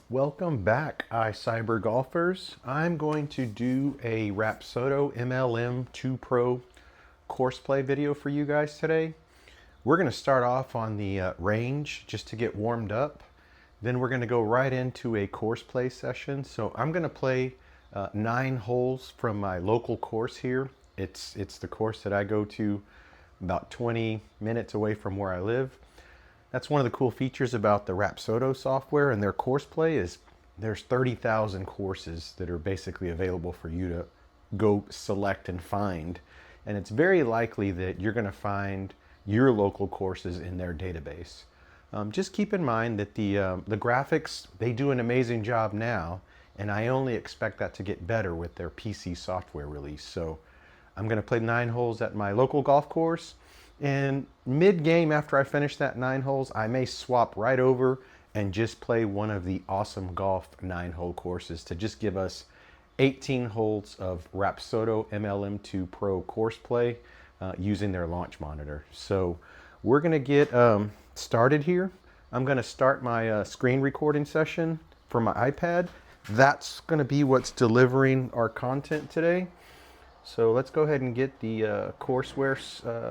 Welcome back, iCyber golfers. I'm going to do a Rapsodo MLM2Pro course play video for you guys today. We're going to start off on the range just to get warmed up. Then we're going to go right into a course play session. So I'm going to play 9 holes from my local course here. It's the course that I go to about 20 minutes away from where I live. That's one of the cool features about the Rapsodo software and their course play is there's 30,000 courses that are basically available for you to go select and find. And it's very likely that you're going to find your local courses in their database. Just keep in mind that the graphics, they do an amazing job now, and I only expect that to get better with their PC software release. So I'm going to play 9 holes at my local golf course. And mid-game, after I finish that 9 holes, I may swap right over and just play one of the Awesome Golf 9-hole courses to just give us 18 holes of Rapsodo MLM2Pro course play using their launch monitor. So we're going to get started here. I'm going to start my screen recording session for my iPad. That's going to be what's delivering our content today. So let's go ahead and get the courseware,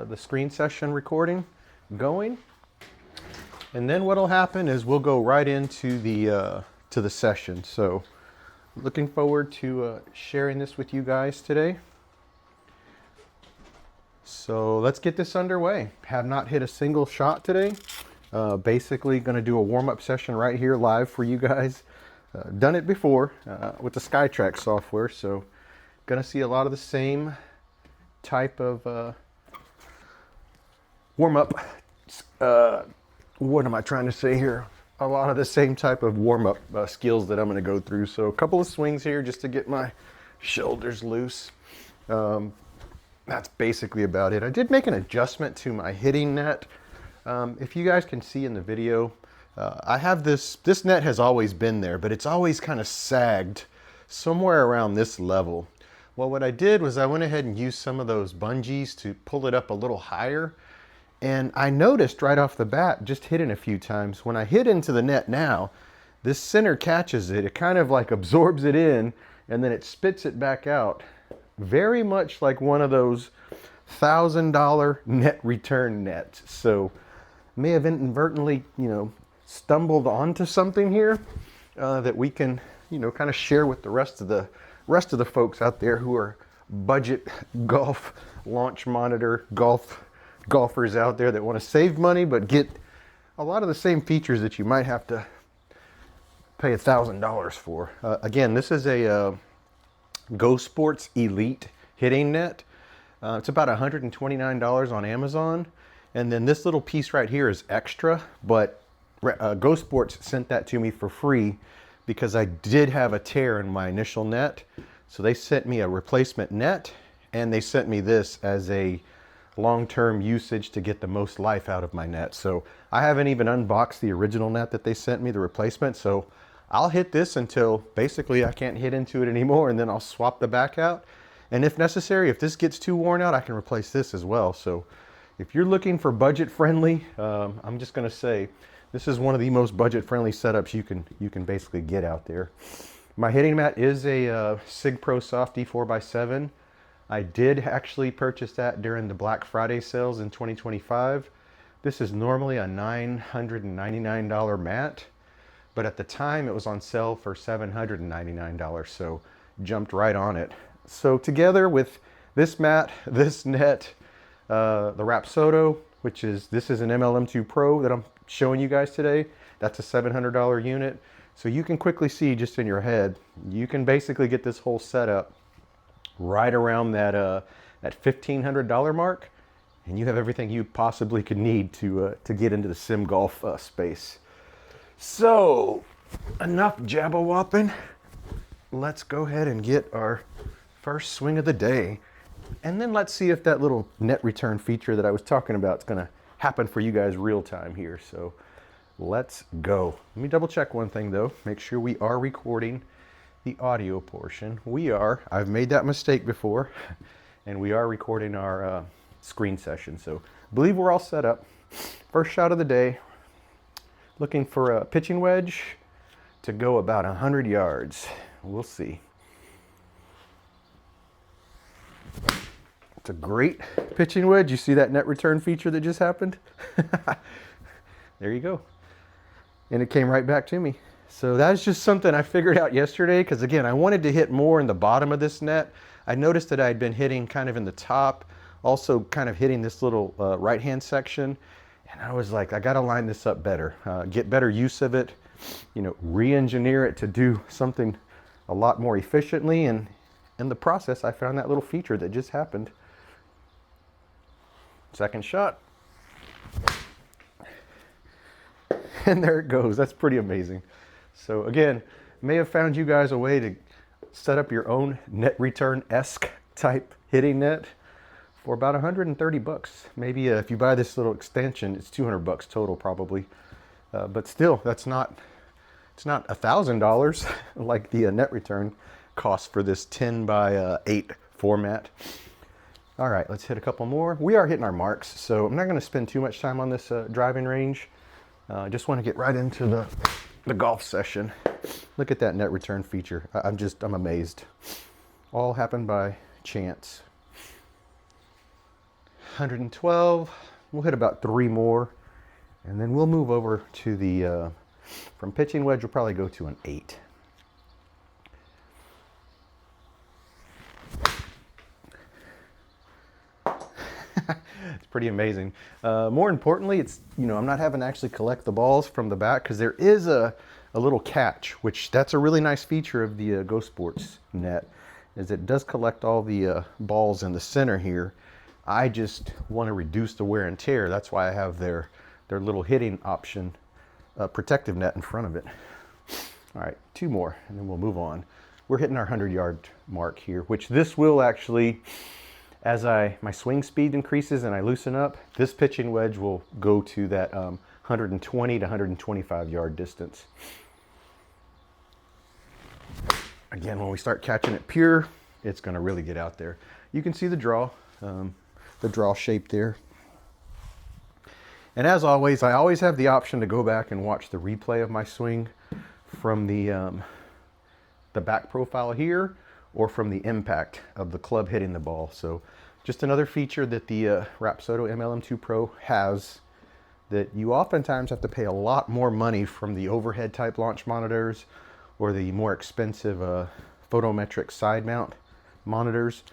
the screen session recording going. And then what'll happen is we'll go right into the session. So looking forward to sharing this with you guys today. So let's get this underway. Have not hit a single shot today. Basically going to do a warm-up session right here live for you guys. Done it before with the SkyTrack software. So going to see a lot of the same type of warm-up. What am I trying to say here? A lot of the same type of warm-up skills that I'm going to go through. So a couple of swings here just to get my shoulders loose. That's basically about it. I did make an adjustment to my hitting net. If you guys can see in the video, I have this net has always been there, but it's always kind of sagged somewhere around this level. Well, what I did was I went ahead and used some of those bungees to pull it up a little higher. And I noticed right off the bat, just hitting a few times, when I hit into the net now, this center catches it. It kind of like absorbs it in and then it spits it back out. Very much like one of those $1,000 net return nets. So may have inadvertently, stumbled onto something here that we can, kind of share with the rest of the folks out there who are budget golf launch monitor golfers out there that want to save money but get a lot of the same features that you might have to pay $1,000 for. Again, this is a Go Sports Elite hitting net. It's about $129 on Amazon, and then this little piece right here is extra, but Go Sports sent that to me for free because I did have a tear in my initial net. So they sent me a replacement net, and they sent me this as a long-term usage to get the most life out of my net. So I haven't even unboxed the original net that they sent me, the replacement. So I'll hit this until basically I can't hit into it anymore, and then I'll swap the back out. And if necessary, if this gets too worn out, I can replace this as well. So if you're looking for budget friendly, I'm just going to say this is one of the most budget friendly setups you can basically get out there. My hitting mat is a Sig Pro Softy 4x7. I did actually purchase that during the Black Friday sales in 2025. This is normally a $999 mat, but at the time it was on sale for $799, so jumped right on it. So together with this mat, this net, the Rapsodo, this is an MLM2Pro that I'm showing you guys today. That's a $700 unit. So you can quickly see just in your head, you can basically get this whole setup right around that $1,500 mark, and you have everything you possibly could need to get into the sim golf space. So enough jabba whopping. Let's go ahead and get our first swing of the day, and then let's see if that little net return feature that I was talking about is going to happen for you guys real time here. So let's go. Let me double check one thing though. Make sure we are recording the audio portion. We are. I've made that mistake before, and we are recording our screen session. So I believe we're all set up. First shot of the day. Looking for a pitching wedge to go about 100 yards. We'll see. It's a great pitching wedge. You see that net return feature that just happened? There you go. And it came right back to me. So that's just something I figured out yesterday, because again, I wanted to hit more in the bottom of this net. I noticed that I'd been hitting kind of in the top, also kind of hitting this little right-hand section. And I was like, I got to line this up better, get better use of it, you know, re-engineer it to do something a lot more efficiently. And in the process, I found that little feature that just happened. Second shot. And there it goes. That's pretty amazing. So again, may have found you guys a way to set up your own net return-esque type hitting net for about 130 bucks. Maybe if you buy this little extension, it's 200 bucks total probably. But still, it's not $1,000 like the net return cost for this 10 by 8 format. All right, let's hit a couple more. We are hitting our marks, so I'm not going to spend too much time on this driving range. I just want to get right into the golf session. Look at that net return feature. I'm amazed. All happened by chance. 112. We'll hit about 3 more, and then we'll move over to the from pitching wedge. We'll probably go to an 8. It's pretty amazing. More importantly, it's, you know, I'm not having to actually collect the balls from the back, because there is a little catch, which that's a really nice feature of the Go Sports net, is it does collect all the balls in the center here. I just want to reduce the wear and tear. That's why I have their little hitting option protective net in front of it. All right, 2 more, and then we'll move on. We're hitting our 100-yard mark here, which this will actually, as my swing speed increases and I loosen up, this pitching wedge will go to that 120 to 125 yard distance. Again, when we start catching it pure, it's going to really get out there. You can see the draw shape there. And as always, I always have the option to go back and watch the replay of my swing from the back profile here, or from the impact of the club hitting the ball. So just another feature that the Rapsodo MLM2Pro has, that you oftentimes have to pay a lot more money from the overhead type launch monitors or the more expensive photometric side mount monitors.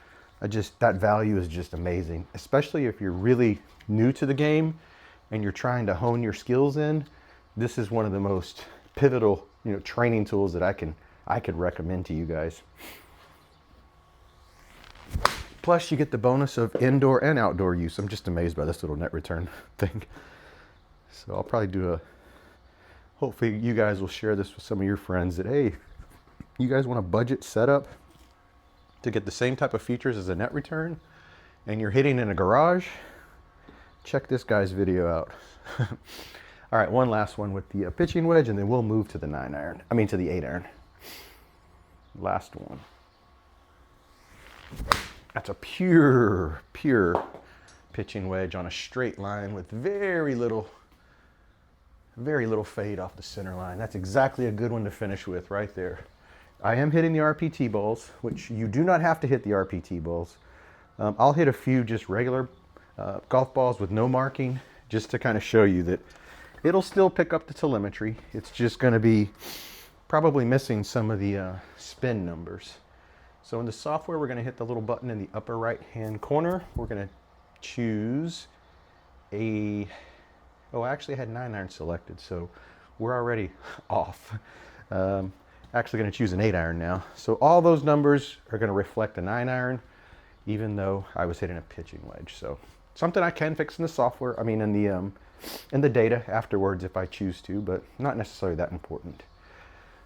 That value is just amazing, especially if you're really new to the game and you're trying to hone your skills in. This is one of the most pivotal, you know, training tools that I could recommend to you guys. Plus, you get the bonus of indoor and outdoor use. I'm just amazed by this little net return thing. So I'll probably hopefully you guys will share this with some of your friends that, hey, you guys want a budget setup to get the same type of features as a net return, and you're hitting in a garage, check this guy's video out. All right, one last one with the pitching wedge, and then we'll move to the 9-iron. I mean, to the 8-iron. Last one. That's a pure pitching wedge on a straight line with very little fade off the center line. That's exactly a good one to finish with right there. I am hitting the RPT balls, which you do not have to hit the RPT balls. I'll hit a few just regular golf balls with no marking, just to kind of show you that it'll still pick up the telemetry. It's just going to be probably missing some of the spin numbers. So in the software, we're going to hit the little button in the upper right-hand corner. We're going to choose I actually had 9-iron selected, so we're already off. Actually going to choose an 8-iron now. So all those numbers are going to reflect a 9-iron, even though I was hitting a pitching wedge. So something I can fix in the software, I mean in the data afterwards if I choose to, but not necessarily that important.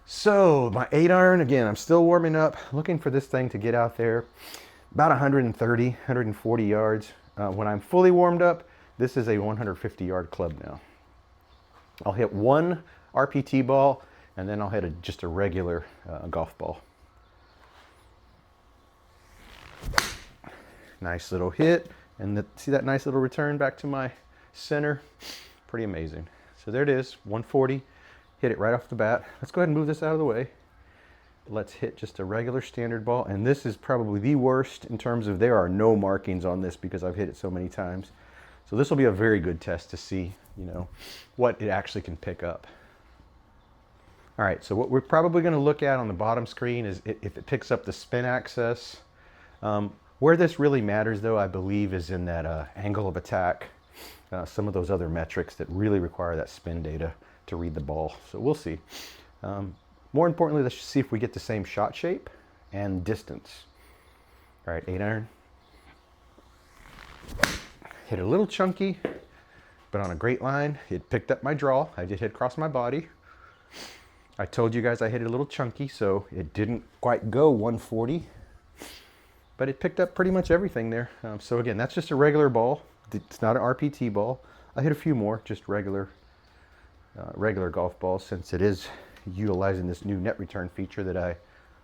So my 8-iron, again, I'm still warming up, looking for this thing to get out there about 130, 140 yards. When I'm fully warmed up, this is a 150-yard club now. I'll hit one RPT ball, and then I'll hit just a regular golf ball. Nice little hit, and see that nice little return back to my center? Pretty amazing. So there it is, 140. hit it right off the bat. Let's go ahead and move this out of the way. Let's hit just a regular standard ball. And this is probably the worst in terms of there are no markings on this because I've hit it so many times. So this will be a very good test to see, you know, what it actually can pick up. All right, so what we're probably going to look at on the bottom screen is if it picks up the spin axis. Where this really matters, though, I believe, is in that angle of attack. Some of those other metrics that really require that spin data to read the ball. So we'll see. More importantly, let's see if we get the same shot shape and distance. All right, 8-iron. Hit a little chunky, but on a great line. It picked up my draw. I did hit across my body. I told you guys I hit it a little chunky, so it didn't quite go 140, but it picked up pretty much everything there. So again, that's just a regular ball. It's not an RPT ball. I hit a few more, just regular golf balls, since it is utilizing this new net return feature that I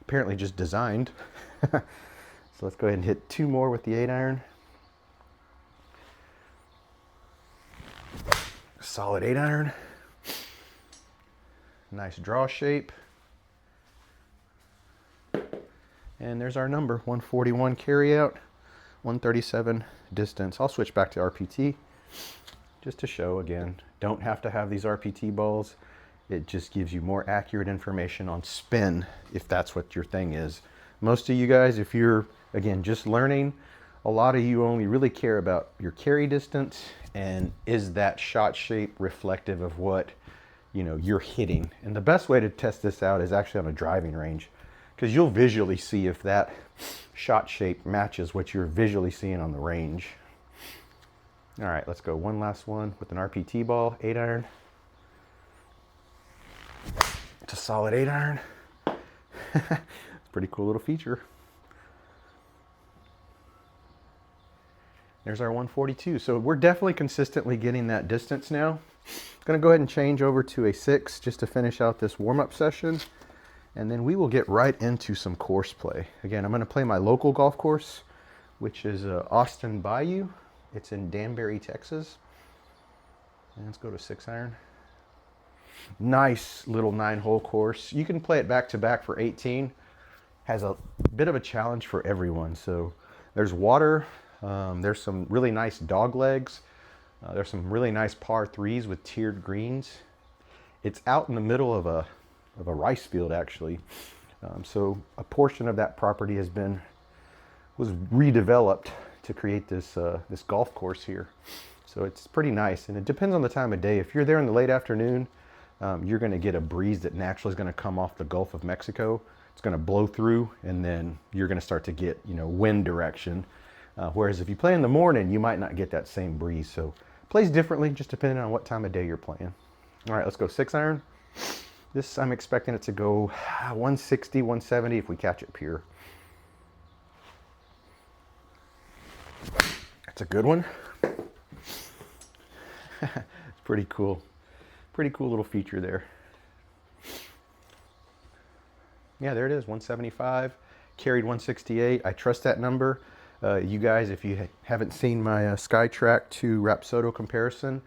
apparently just designed. So let's go ahead and hit 2 more with the 8-iron. Solid 8-iron. Nice draw shape. And there's our number, 141 carry out, 137 distance. I'll switch back to RPT just to show again, don't have to have these RPT balls. It just gives you more accurate information on spin if that's what your thing is. Most of you guys, if you're, again, just learning, a lot of you only really care about your carry distance and is that shot shape reflective of what, you know, you're hitting. And the best way to test this out is actually on a driving range, because you'll visually see if that shot shape matches what you're visually seeing on the range. All right, let's go one last one with an RPT ball, 8-iron. It's a solid 8-iron. It's a pretty cool little feature. There's our 142. So we're definitely consistently getting that distance now. I'm going to go ahead and change over to a 6 just to finish out this warm-up session. And then we will get right into some course play. Again, I'm going to play my local golf course, which is Austin Bayou. It's in Danbury, Texas. And let's go to 6-iron. Nice little 9-hole course. You can play it back to back for 18. Has a bit of a challenge for everyone. So there's water. There's some really nice dog legs. There's some really nice par 3s with tiered greens. It's out in the middle of a rice field, actually. So a portion of that property was redeveloped to create this this golf course here. So it's pretty nice, and it depends on the time of day. If you're there in the late afternoon, you're going to get a breeze that naturally is going to come off the Gulf of Mexico. It's going to blow through, and then you're going to start to get, you know, wind direction. Whereas if you play in the morning, you might not get that same breeze. So it plays differently, just depending on what time of day you're playing. All right, let's go 6-iron. This, I'm expecting it to go 160, 170 if we catch it pure. That's a good one. It's pretty cool. Pretty cool little feature there. Yeah, there it is, 175. Carried 168. I trust that number. You guys, if you haven't seen my SkyTrack to Rapsodo comparison,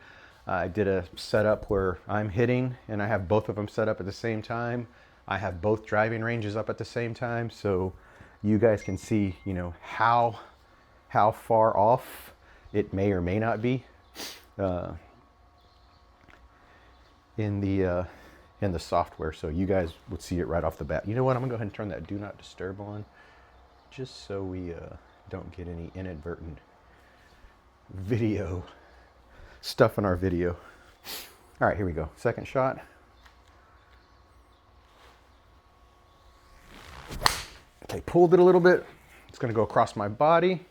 I did a setup where I'm hitting and I have both of them set up at the same time. I have both driving ranges up at the same time, so you guys can see, you know, how far off it may or may not be in the software. So you guys would see it right off the bat. You know what? I'm gonna go ahead and turn that do not disturb on, just so we don't get any inadvertent video stuff in our video. All right, here we go. Second shot. Okay, pulled it a little bit. It's going to go across my body.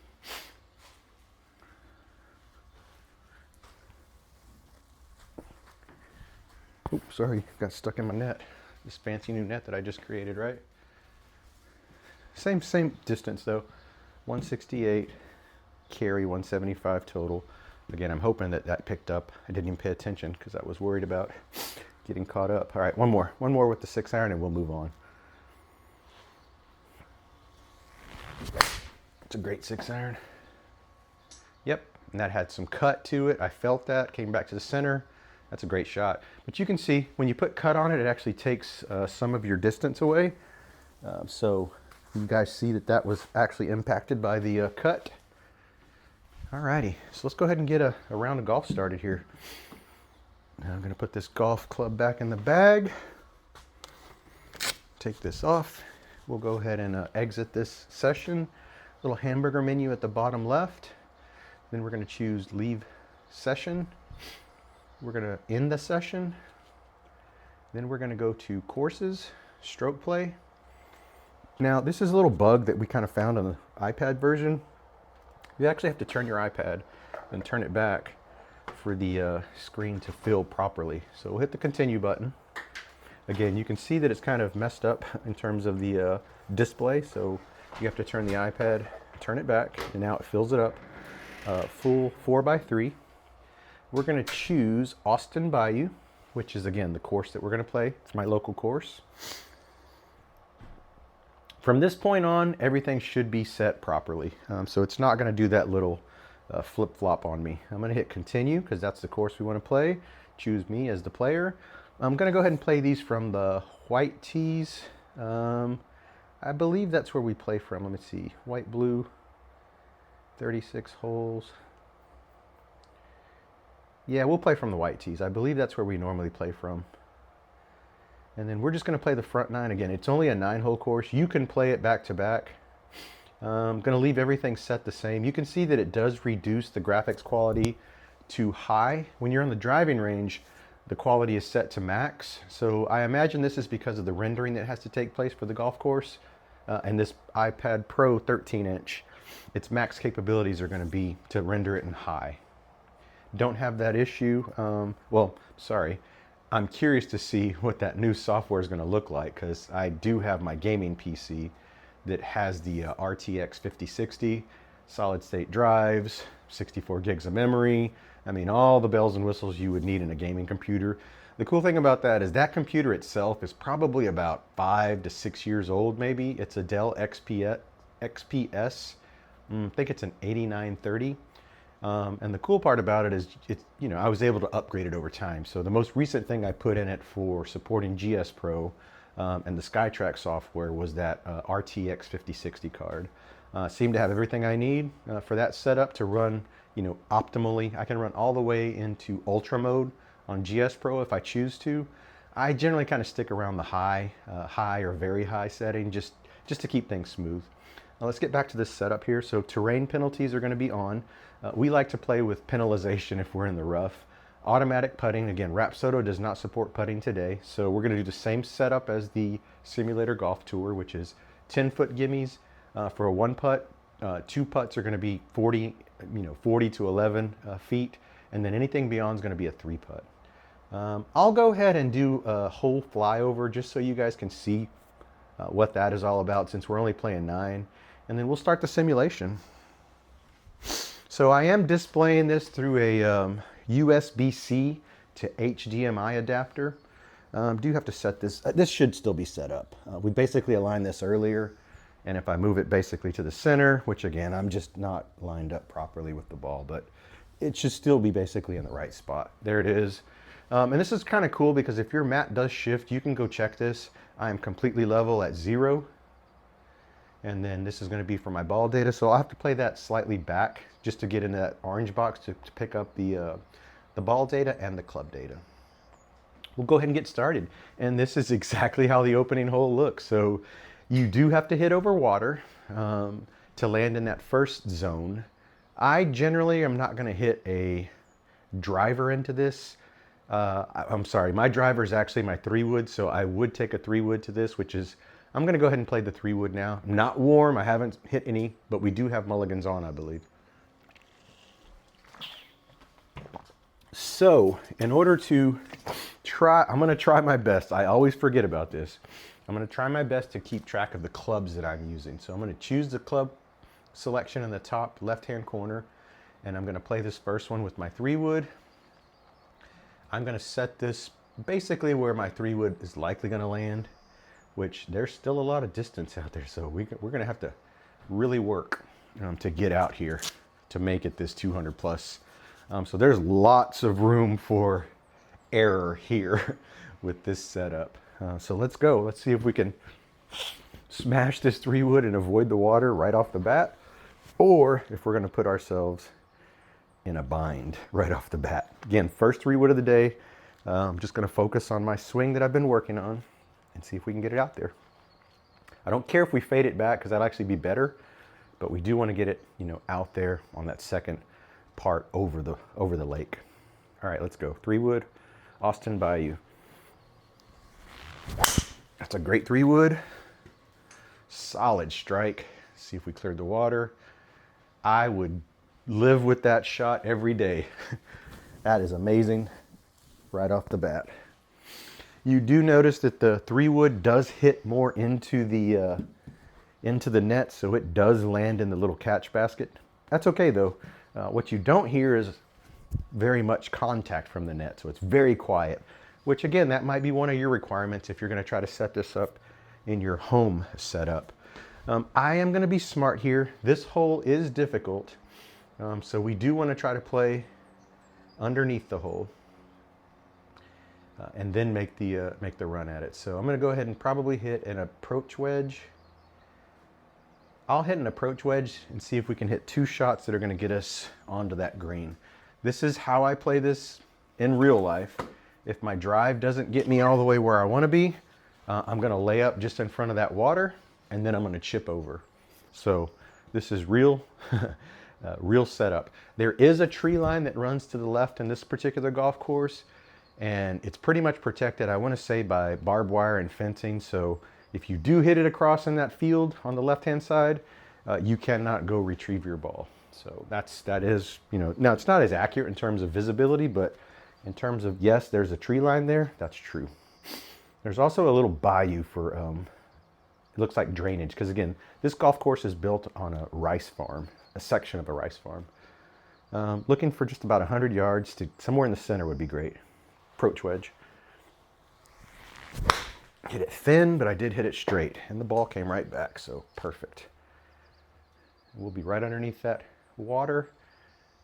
Oops, sorry, got stuck in my net. This fancy new net that I just created, right? Same distance though. 168 carry, 175 total. Again, I'm hoping that picked up. I didn't even pay attention because I was worried about getting caught up. All right, one more with the 6-iron and we'll move on. It's a great 6-iron. Yep, and that had some cut to it. I felt that, came back to the center. that's a great shot. But you can see when you put cut on it, it actually takes some of your distance away. So you guys see that that was actually impacted by the cut. Alrighty, so let's go ahead and get a round of golf started here. Now I'm gonna put this golf club back in the bag. Take this off. We'll go ahead and exit this session. Little hamburger menu at the bottom left. Then we're gonna choose leave session. We're gonna end the session. Then we're gonna go to courses, stroke play. Now this is a little bug that we kind of found on the iPad version. You actually have to turn your iPad and turn it back for the screen to fill properly. So we'll hit the continue button. Again, you can see that it's kind of messed up in terms of the display. So you have to turn the iPad, turn it back, and now it fills it up. Full 4x3. We're gonna choose Austin Bayou, which is again the course that we're gonna play. It's my local course. From this point on, everything should be set properly. So it's not gonna do that little flip-flop on me. I'm gonna hit continue because that's the course we wanna play. Choose me as the player. I'm gonna go ahead and play these from the white tees. I believe that's where we play from. Let me see, white, blue, 36 holes. Yeah, we'll play from the white tees. I believe that's where we normally play from. And then we're just gonna play the front 9 again. It's only a 9-hole course. You can play it back to back. I'm gonna leave everything set the same. You can see that it does reduce the graphics quality to high. When you're on the driving range, the quality is set to max. So I imagine this is because of the rendering that has to take place for the golf course. And this iPad Pro 13-inch, its max capabilities are gonna be to render it in high. Don't have that issue. Well, sorry. I'm curious to see what that new software is gonna look like because I do have my gaming PC that has the RTX 5060, solid state drives, 64 gigs of memory. I mean, all the bells and whistles you would need in a gaming computer. The cool thing about that is that computer itself is probably about 5 to 6 years old, maybe. It's a Dell XPS. I think it's an 8930. And the cool part about it is, I was able to upgrade it over time. So the most recent thing I put in it for supporting GS Pro and the SkyTrack software was that RTX 5060 card. Seemed to have everything I need for that setup to run, optimally. I can run all the way into ultra mode on GS Pro if I choose to. I generally kind of stick around the high or very high setting just to keep things smooth. Now let's get back to this setup here. So terrain penalties are going to be on. We like to play with penalization if we're in the rough. Automatic putting, again, Rapsodo does not support putting today. So we're going to do the same setup as the Simulator Golf Tour, which is 10-foot gimmies for a 1-putt. 2 putts are going to be 40 to 11 feet. And then anything beyond is going to be a 3-putt. I'll go ahead and do a whole flyover just so you guys can see what that is all about since we're only playing 9. And then we'll start the simulation. So I am displaying this through a USB-C to HDMI adapter. Do have to set this, this should still be set up. We basically aligned this earlier, and if I move it basically to the center, which again, I'm just not lined up properly with the ball, but it should still be basically in the right spot. There it is. And this is kind of cool because if your mat does shift, you can go check this. I am completely level at 0. And then this is going to be for my ball data. So I'll have to play that slightly back just to get into that orange box to pick up the ball data and the club data. We'll go ahead and get started. And this is exactly how the opening hole looks. So you do have to hit over water to land in that first zone. I generally am not going to hit a driver into this. I'm sorry, my driver is actually my 3-wood, so I would take a 3-wood to this, which is, I'm going to go ahead and play the 3-wood now. I'm not warm, I haven't hit any, but we do have mulligans on, I believe. So, in order to try, I'm going to try my best. I always forget about this. I'm going to try my best to keep track of the clubs that I'm using. So I'm going to choose the club selection in the top left-hand corner, and I'm going to play this first one with my 3-wood. I'm going to set this basically where my 3-wood is likely going to land, which there's still a lot of distance out there. So we're going to have to really work to get out here to make it this 200 plus. So there's lots of room for error here with this setup. So let's go. Let's see if we can smash this 3-wood and avoid the water right off the bat, or if we're going to put ourselves in a bind right off the bat. Again, first 3-wood of the day. I'm just going to focus on my swing that I've been working on and see if we can get it out there. I don't care if we fade it back because that'll actually be better, but we do want to get it, out there on that second part over the lake. All right, let's go. 3-wood, Austin Bayou. That's a great 3-wood. Solid strike. See if we cleared the water. I would live with that shot every day. That is amazing right off the bat. You do notice that the 3-wood does hit more into the net, so it does land in the little catch basket. That's okay though. What you don't hear is very much contact from the net, so it's very quiet, which again, that might be one of your requirements if you're going to try to set this up in your home setup. I am going to be smart here. This hole is difficult, so we do want to try to play underneath the hole and then make the run at it. So I'm going to go ahead and probably hit an approach wedge. I'll hit an approach wedge and see if we can hit 2 shots that are going to get us onto that green. This is how I play this in real life. If my drive doesn't get me all the way where I want to be, I'm going to lay up just in front of that water, and then I'm going to chip over. So this is real, real setup. There is a tree line that runs to the left in this particular golf course, and it's pretty much protected, I want to say, by barbed wire and fencing. So if you do hit it across in that field on the left-hand side, you cannot go retrieve your ball. So that is, now it's not as accurate in terms of visibility, but in terms of, yes, there's a tree line there, that's true. There's also a little bayou for, it looks like drainage, because again, this golf course is built on a rice farm, a section of a rice farm. Looking for just about 100 yards to somewhere in the center would be great. Approach wedge. Hit it thin, but I did hit it straight, and the ball came right back, so perfect. We'll be right underneath that water,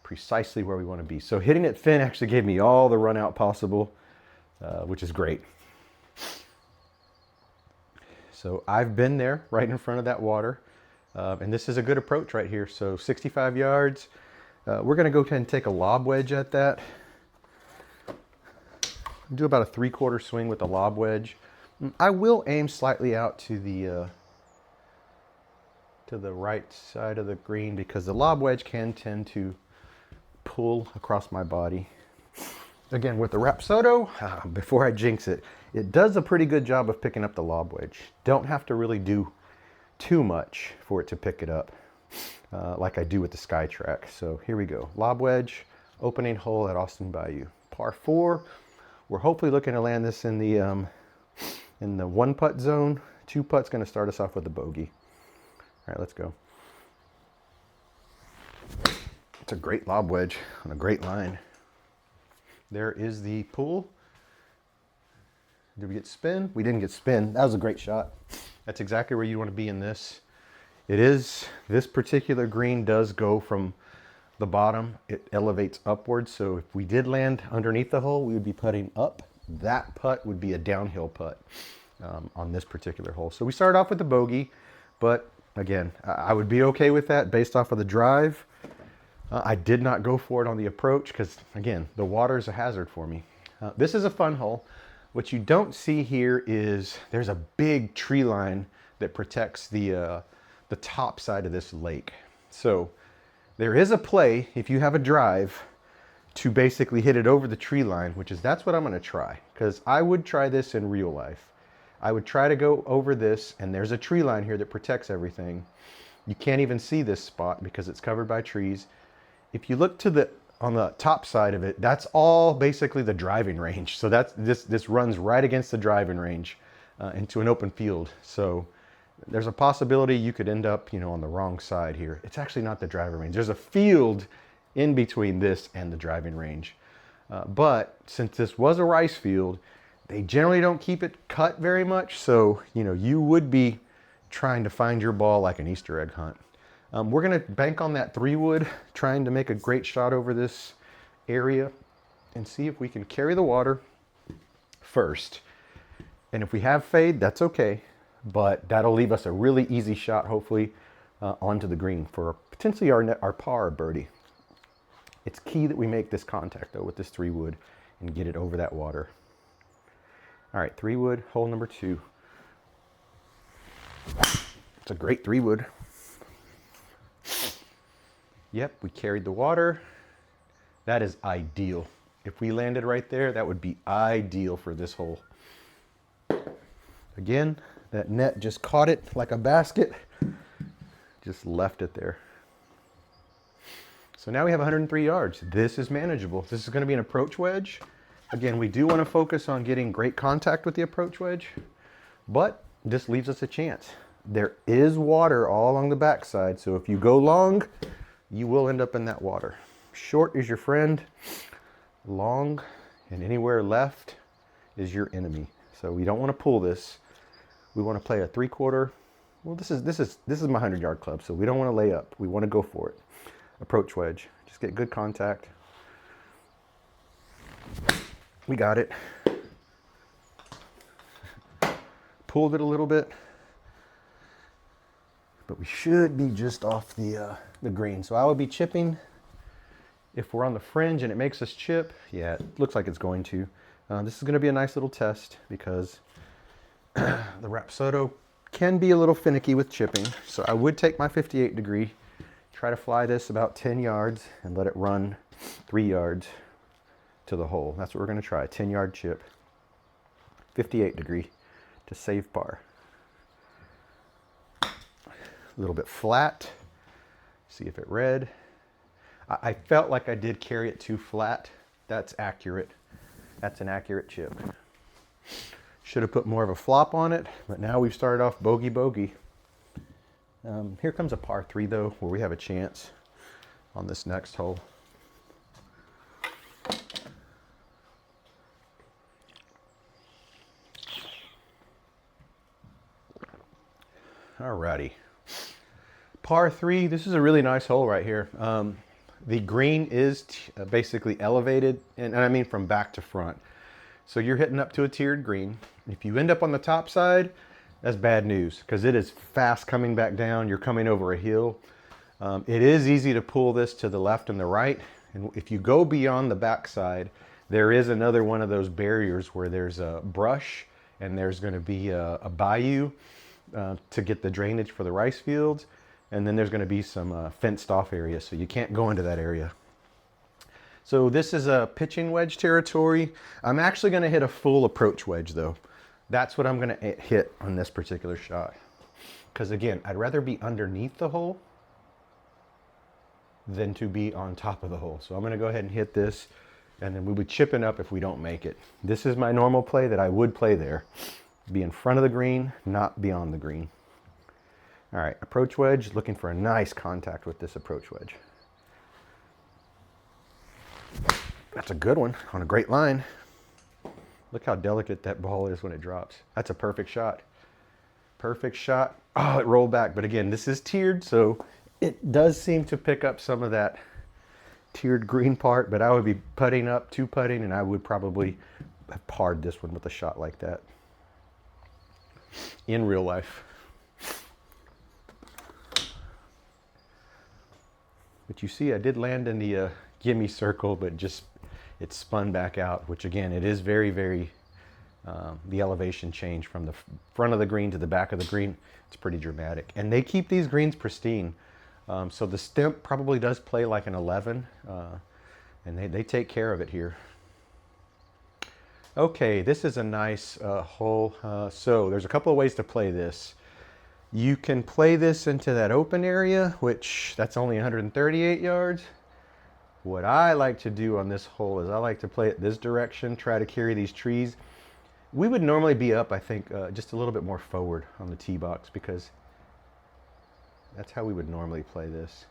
precisely where we want to be. So hitting it thin actually gave me all the run out possible, which is great. So I've been there right in front of that water, and this is a good approach right here. So 65 yards. We're going to go ahead and take a lob wedge at that. Do about a 3/4 swing with the lob wedge. I will aim slightly out to the right side of the green, because the lob wedge can tend to pull across my body. Again, with the Rapsodo, before I jinx it, it does a pretty good job of picking up the lob wedge. Don't have to really do too much for it to pick it up, like I do with the SkyTrack. So here we go. Lob wedge, opening hole at Austin Bayou. Par 4. We're hopefully looking to land this in the 1-putt zone. 2-putt's going to start us off with a bogey. All right, let's go. It's a great lob wedge on a great line. There is the pool. Did we get spin? We didn't get spin. That was a great shot. That's exactly where you want to be in this. This particular green does go from the bottom. It elevates upwards. So if we did land underneath the hole, we would be putting up. That putt would be a downhill putt on this particular hole. So we started off with the bogey, but again, I would be okay with that based off of the drive. I did not go for it on the approach because, again, the water is a hazard for me. This is a fun hole. What you don't see here is there's a big tree line that protects the top side of this lake. So there is a play, if you have a drive, to basically hit it over the tree line, that's what I'm going to try, because I would try this in real life. I would try to go over this, and there's a tree line here that protects everything. You can't even see this spot because it's covered by trees. If you look on the top side of it, that's all basically the driving range. So this runs right against the driving range into an open field. So there's a possibility you could end up, on the wrong side here. It's actually not the driving range. There's a field in between this and the driving range. But since this was a rice field, they generally don't keep it cut very much. So, you would be trying to find your ball like an Easter egg hunt. We're going to bank on that 3-wood, trying to make a great shot over this area and see if we can carry the water first. And if we have fade, that's okay, but that'll leave us a really easy shot, hopefully, onto the green for potentially our par or birdie. It's key that we make this contact though with this 3-wood and get it over that water. All right, 3-wood, hole number 2. It's a great 3-wood. Yep, we carried the water. That is ideal. If we landed right there, that would be ideal for this hole. Again, that net just caught it like a basket, just left it there. So now we have 103 yards. This is manageable. This is going to be an approach wedge. Again, we do want to focus on getting great contact with the approach wedge, but this leaves us a chance. There is water all along the backside, so if you go long, you will end up in that water. Short is your friend, long and anywhere left is your enemy. So we don't want to pull this. We want to play a 3/4. Well, this is my 100-yard club, so we don't want to lay up. We want to go for it. Approach wedge. Just get good contact. We got it. Pulled it a little bit, but we should be just off the green. So I would be chipping. If we're on the fringe and it makes us chip, yeah, it looks like it's going to. This is going to be a nice little test because the Rapsodo can be a little finicky with chipping. So I would take my 58 degree, try to fly this about 10 yards and let it run 3 yards to the hole. That's what we're going to try, a 10-yard chip, 58 degree to save par. A little bit flat, see if it read. I felt like I did carry it too flat. That's accurate. That's an accurate chip. Should have put more of a flop on it, but now we've started off bogey. Here comes a par 3 though, where we have a chance on this next hole. Alrighty. Par 3, this is a really nice hole right here. The green is basically elevated, and I mean from back to front. So you're hitting up to a tiered green. If you end up on the top side, that's bad news because it is fast coming back down. You're coming over a hill. It is easy to pull this to the left and the right. And if you go beyond the backside, there is another one of those barriers where there's a brush and there's going to be a bayou to get the drainage for the rice fields. And then there's going to be some fenced off area, so you can't go into that area. So this is a pitching wedge territory. I'm actually going to hit a full approach wedge though. That's what I'm going to hit on this particular shot. Because again, I'd rather be underneath the hole than to be on top of the hole. So I'm going to go ahead and hit this, and then we would chip it up if we don't make it. This is my normal play that I would play there. Be in front of the green, not beyond the green. All right, approach wedge, looking for a nice contact with this approach wedge. That's a good one on a great line. Look how delicate that ball is when it drops. That's a perfect shot. Perfect shot. Oh, it rolled back. But again, this is tiered, so it does seem to pick up some of that tiered green part, but I would be putting up, 2-putting, and I would probably have parred this one with a shot like that in real life. But you see, I did land in the gimme circle, but just it spun back out, which again, it is very, very, the elevation change from the front of the green to the back of the green. It's pretty dramatic. And they keep these greens pristine. So the stimp probably does play like an 11, and they take care of it here. Okay, this is a nice hole. So there's a couple of ways to play this. You can play this into that open area, which that's only 138 yards. What I like to do on this hole is I like to play it this direction, try to carry these trees. We would normally be up, I think, just a little bit more forward on the tee box because that's how we would normally play this.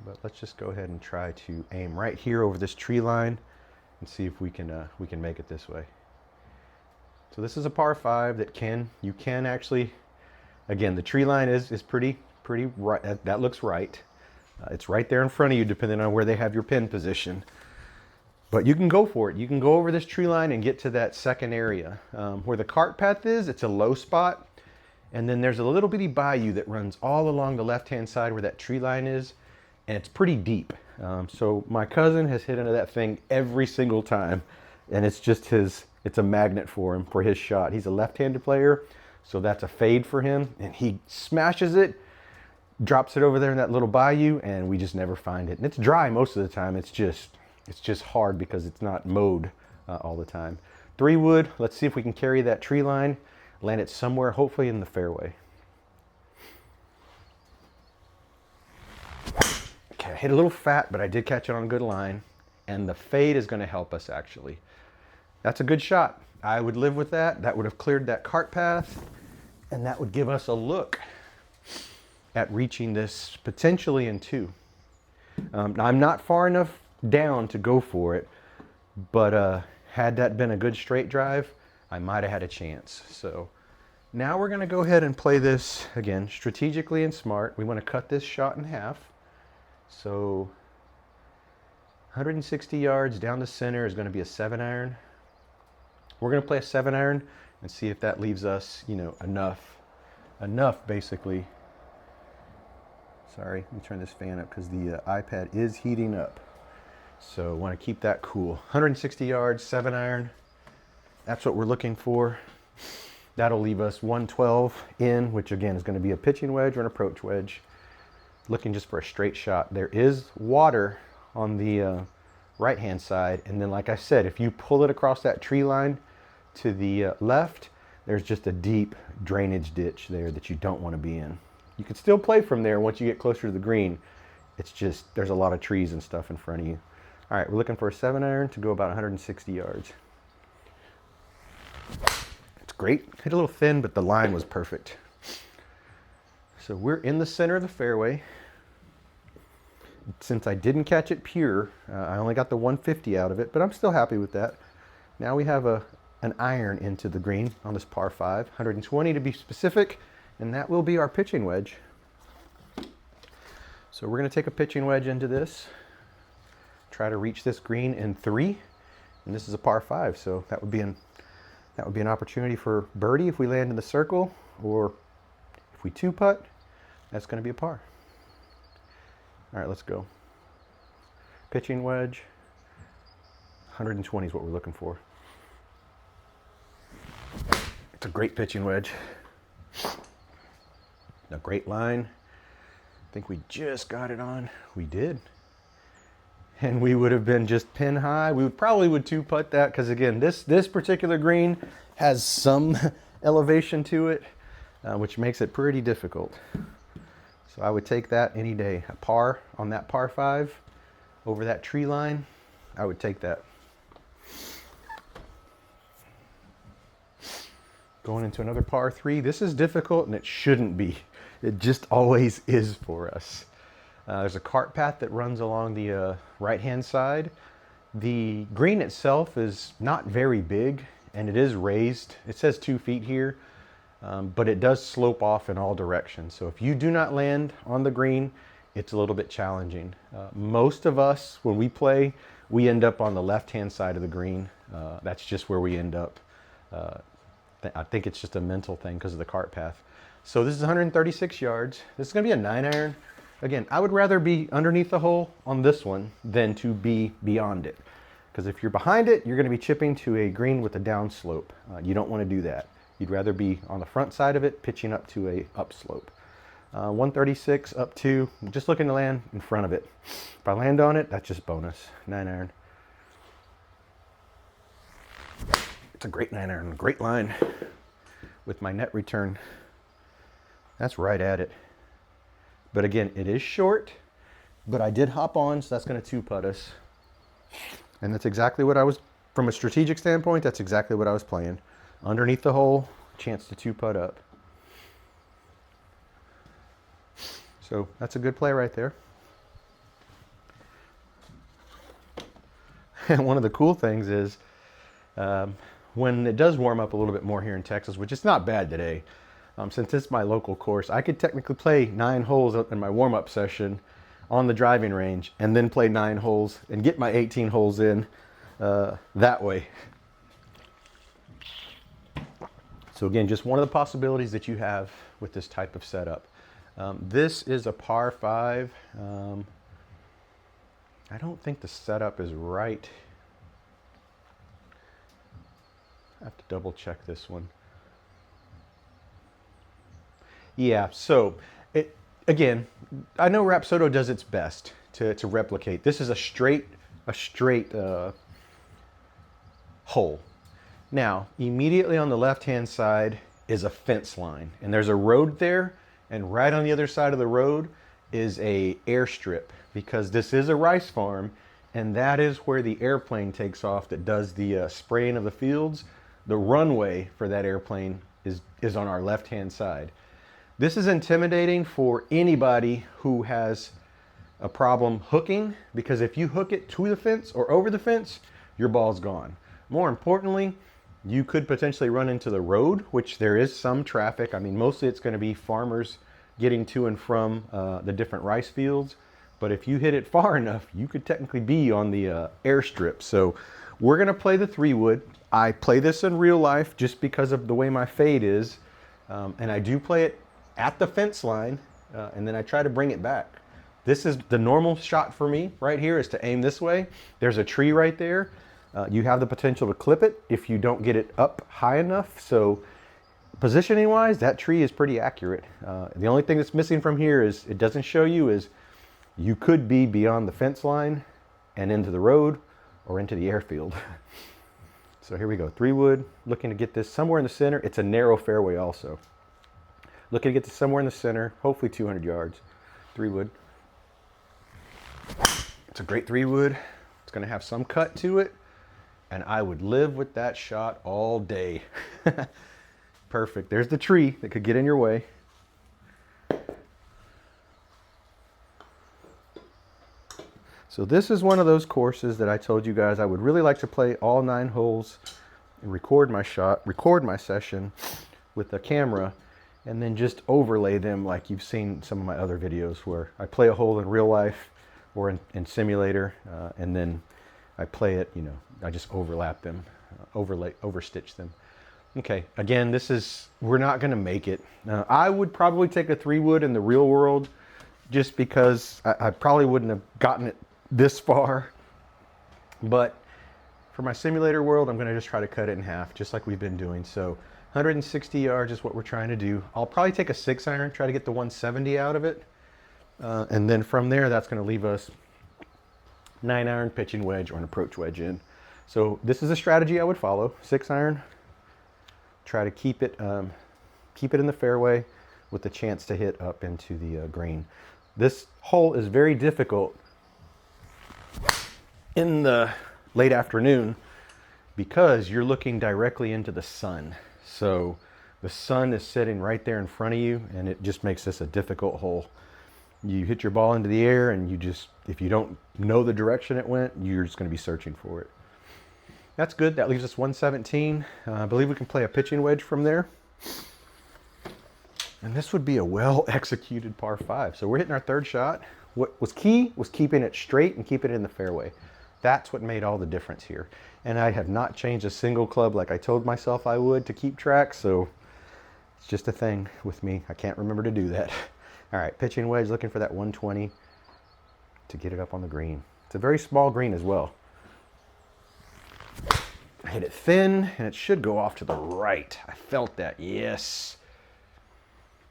But let's just go ahead and try to aim right here over this tree line and see if we can make it this way. So this is a par 5 that you can actually, again, the tree line is pretty right. That looks right. It's right there in front of you, depending on where they have your pin position. But you can go for it. You can go over this tree line and get to that second area. Where the cart path is, it's a low spot. And then there's a little bitty bayou that runs all along the left-hand side where that tree line is. And it's pretty deep. So my cousin has hit into that thing every single time. And it's just it's a magnet for him, for his shot. He's a left-handed player, so that's a fade for him. And he smashes it, drops it over there in that little bayou, and we just never find it. And it's dry most of the time. It's just hard because it's not mowed all the time. 3 wood, let's see if we can carry that tree line, land it somewhere, hopefully in the fairway. Okay, I hit a little fat, but I did catch it on a good line. And the fade is gonna help us actually. That's a good shot. I would live with that. That would have cleared that cart path, and that would give us a look at reaching this potentially in 2. Now I'm not far enough down to go for it, but had that been a good straight drive, I might have had a chance. So now we're gonna go ahead and play this again, strategically and smart. We wanna cut this shot in half. So 160 yards down the center is gonna be a 7-iron. We're gonna play a 7-iron and see if that leaves us, you know, enough basically. Sorry, let me turn this fan up because the iPad is heating up. So I want to keep that cool. 160 yards, 7-iron. That's what we're looking for. That'll leave us 112 in, which again is going to be a pitching wedge or an approach wedge. Looking just for a straight shot. There is water on the right-hand side. And then like I said, if you pull it across that tree line to the left, there's just a deep drainage ditch there that you don't want to be in. You can still play from there once you get closer to the green. It's just, there's a lot of trees and stuff in front of you. All right, we're looking for a 7-iron to go about 160 yards. It's great. Hit a little thin, but the line was perfect. So we're in the center of the fairway. Since I didn't catch it pure, I only got the 150 out of it, but I'm still happy with that. Now we have an iron into the green on this par 5, 120 to be specific, and that will be our pitching wedge. So we're going to take a pitching wedge into this, try to reach this green in 3, and this is a par 5, so that would be an opportunity for birdie if we land in the circle, or if we 2-putt, that's going to be a par. All right, let's go. Pitching wedge, 120 is what we're looking for. It's a great pitching wedge. A great line. I think we just got it on. We did. And we would have been just pin high. We probably would 2-putt that because again, this particular green has some elevation to it, which makes it pretty difficult. So I would take that any day. A par on that par 5 over that tree line, I would take that. Going into another par 3. This is difficult and it shouldn't be. It just always is for us. There's a cart path that runs along the right-hand side. The green itself is not very big and it is raised. It says 2 feet here, but it does slope off in all directions. So if you do not land on the green, it's a little bit challenging. Most of us, when we play, we end up on the left-hand side of the green. That's just where we end up. I think it's just a mental thing because of the cart path. So this is 136 yards. This is going to be a 9-iron. Again, I would rather be underneath the hole on this one than to be beyond it. Because if you're behind it, you're going to be chipping to a green with a down slope. You don't want to do that. You'd rather be on the front side of it, pitching up to a upslope. 136 up to, just looking to land in front of it. If I land on it, that's just bonus. 9-iron. It's a great 9-iron, great line with my net return. That's right at it. But again, it is short, but I did hop on, so that's going to 2-putt us. And that's exactly what I was, from a strategic standpoint, that's exactly what I was playing. Underneath the hole, chance to 2-putt up. So that's a good play right there. And one of the cool things is, when it does warm up a little bit more here in Texas, which is not bad today, since it's my local course, I could technically play 9 holes in my warm-up session on the driving range and then play 9 holes and get my 18 holes in that way. So again, just one of the possibilities that you have with this type of setup. This is a par 5. I don't think the setup is right. I have to double check this one. Yeah, so again, I know Rapsodo does its best to replicate. This is a straight hole. Now, immediately on the left-hand side is a fence line, and there's a road there, and right on the other side of the road is a airstrip, because this is a rice farm, and that is where the airplane takes off that does the spraying of the fields. The runway for that airplane is on our left-hand side. This is intimidating for anybody who has a problem hooking, because if you hook it to the fence or over the fence, your ball's gone. More importantly, you could potentially run into the road, which there is some traffic. I mean, mostly it's going to be farmers getting to and from the different rice fields. But if you hit it far enough, you could technically be on the airstrip. So we're going to play the 3-wood. I play this in real life just because of the way my fade is. And I do play it at the fence line, and then I try to bring it back. This is the normal shot for me right here, is to aim this way. There's a tree right there. You have the potential to clip it if you don't get it up high enough. So positioning wise, that tree is pretty accurate. The only thing that's missing from here is it doesn't show you is you could be beyond the fence line and into the road or into the airfield. So here we go, 3-wood, looking to get this somewhere in the center. It's a narrow fairway also. Looking to get this somewhere in the center, hopefully 200 yards, 3-wood. It's a great 3-wood. It's gonna have some cut to it, and I would live with that shot all day. Perfect, there's the tree that could get in your way. So this is one of those courses that I told you guys I would really like to play all 9 holes and record my shot, record my session with the camera, and then just overlay them like you've seen some of my other videos where I play a hole in real life or in simulator, and then I play it, you know, I just overlap them, overstitch them. Okay, again, this is, we're not gonna make it. I would probably take a 3-wood in the real world just because I probably wouldn't have gotten it this far. But for my simulator world, I'm gonna just try to cut it in half, just like we've been doing. So 160 yards is what we're trying to do. I'll probably take a 6-iron, try to get the 170 out of it. And then from there, that's gonna leave us 9-iron pitching wedge or an approach wedge in. So this is a strategy I would follow. 6-iron, try to keep it in the fairway with the chance to hit up into the green. This hole is very difficult in the late afternoon because you're looking directly into the sun. So the sun is sitting right there in front of you, and it just makes this a difficult hole. You hit your ball into the air, and you just, if you don't know the direction it went, you're just going to be searching for it. That's good. That leaves us 117. I believe we can play a pitching wedge from there. And this would be a well-executed par 5. So we're hitting our 3rd shot. What was key was keeping it straight and keeping it in the fairway. That's what made all the difference here. And I have not changed a single club like I told myself I would to keep track, so it's just a thing with me. I can't remember to do that. All right, pitching wedge, looking for that 120 to get it up on the green. It's a very small green as well. I hit it thin, and it should go off to the right. I felt that, yes.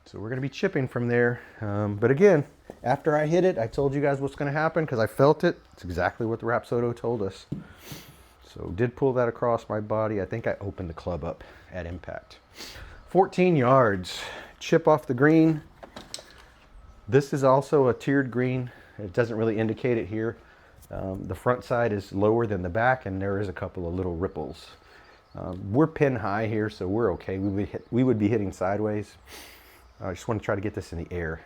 So we're gonna be chipping from there. But again, after I hit it, I told you guys what's gonna happen because I felt it. It's exactly what the Rapsodo told us. So did pull that across my body. I think I opened the club up at impact. 14 yards, chip off the green. This is also a tiered green. It doesn't really indicate it here. The front side is lower than the back, and there is a couple of little ripples. We're pin high here, so we're okay. We would be hitting sideways. I just want to try to get this in the air.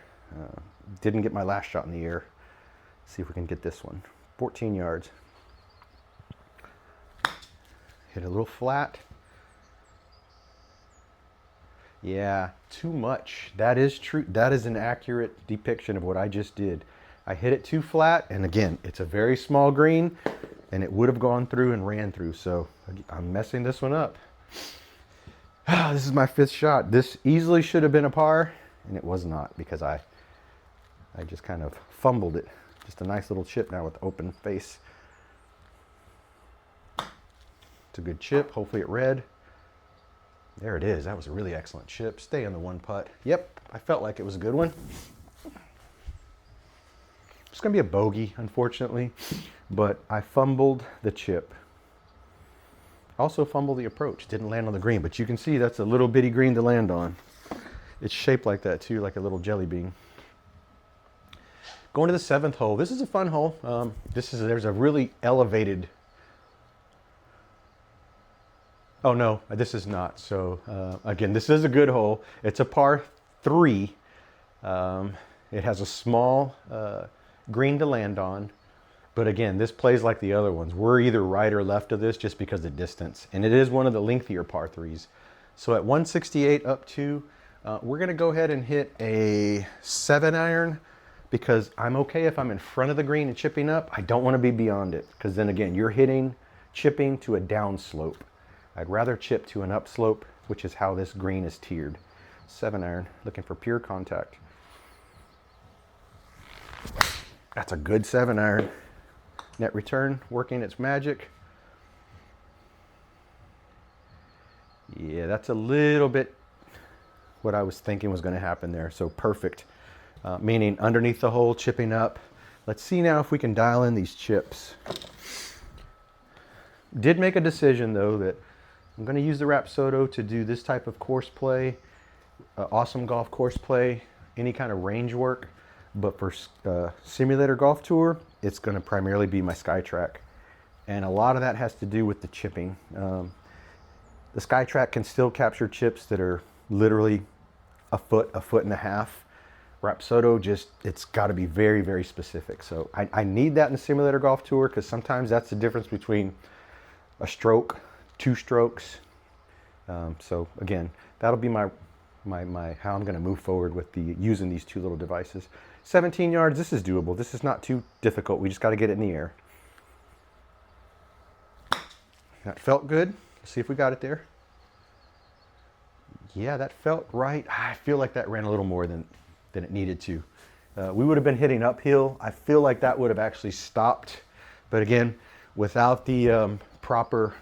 Didn't get my last shot in the air. See if we can get this one. 14 yards. Hit a little flat. Yeah, too much. That is true. That is an accurate depiction of what I just did. I hit it too flat, and again, it's a very small green. and it would have gone through and ran through. So I'm messing this one up. This is my 5th shot. This easily should have been a par, and it was not because I just kind of fumbled it. Just a nice little chip now with open face. It's a good chip. Hopefully it read. There it is. That was a really excellent chip. Stay on the 1 putt. Yep, I felt like it was a good one. It's going to be a bogey, unfortunately, but I fumbled the chip. Also fumbled the approach. Didn't land on the green, but you can see that's a little bitty green to land on. It's shaped like that too, like a little jelly bean. Going to the 7th hole. This is a fun hole. There's a really elevated. Oh no, this is not. So again, this is a good hole. It's a par 3. It has a small green to land on. But again, this plays like the other ones. We're either right or left of this just because of distance. And it is one of the lengthier par 3s. So at 168 up 2, we're going to go ahead and hit a 7-iron because I'm okay if I'm in front of the green and chipping up. I don't want to be beyond it because then again, you're chipping to a down slope. I'd rather chip to an upslope, which is how this green is tiered. 7-iron, looking for pure contact. That's a good 7-iron. Net return working its magic. Yeah, that's a little bit what I was thinking was going to happen there. So perfect. Meaning underneath the hole, chipping up. Let's see now if we can dial in these chips. Did make a decision though that I'm going to use the Rapsodo to do this type of course play, awesome golf course play, any kind of range work. But for simulator golf tour, it's going to primarily be my SkyTrack. And a lot of that has to do with the chipping. The SkyTrack can still capture chips that are literally a foot and a half. Rapsodo it's got to be very, very specific. So I need that in the simulator golf tour because sometimes that's the difference between a stroke, 2 strokes. So again, that'll be my how I'm going to move forward with using these 2 little devices. 17 yards, this is doable. This is not too difficult. We just got to get it in the air. That felt good. Let's see if we got it there. Yeah, that felt right. I feel like that ran a little more than it needed to. We would have been hitting uphill. I feel like that would have actually stopped. But again, without the proper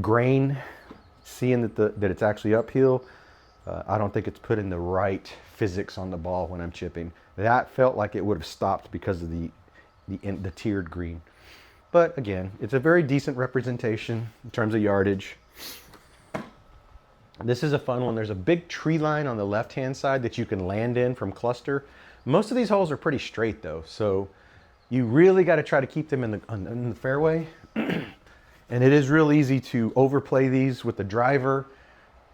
grain, seeing that it's actually uphill, I don't think it's putting the right physics on the ball when I'm chipping. That felt like it would have stopped because of the tiered green. But again, it's a very decent representation in terms of yardage. This is a fun one. There's a big tree line on the left-hand side that you can land in from cluster. Most of these holes are pretty straight though, so you really got to try to keep them in the fairway. And it is real easy to overplay these with the driver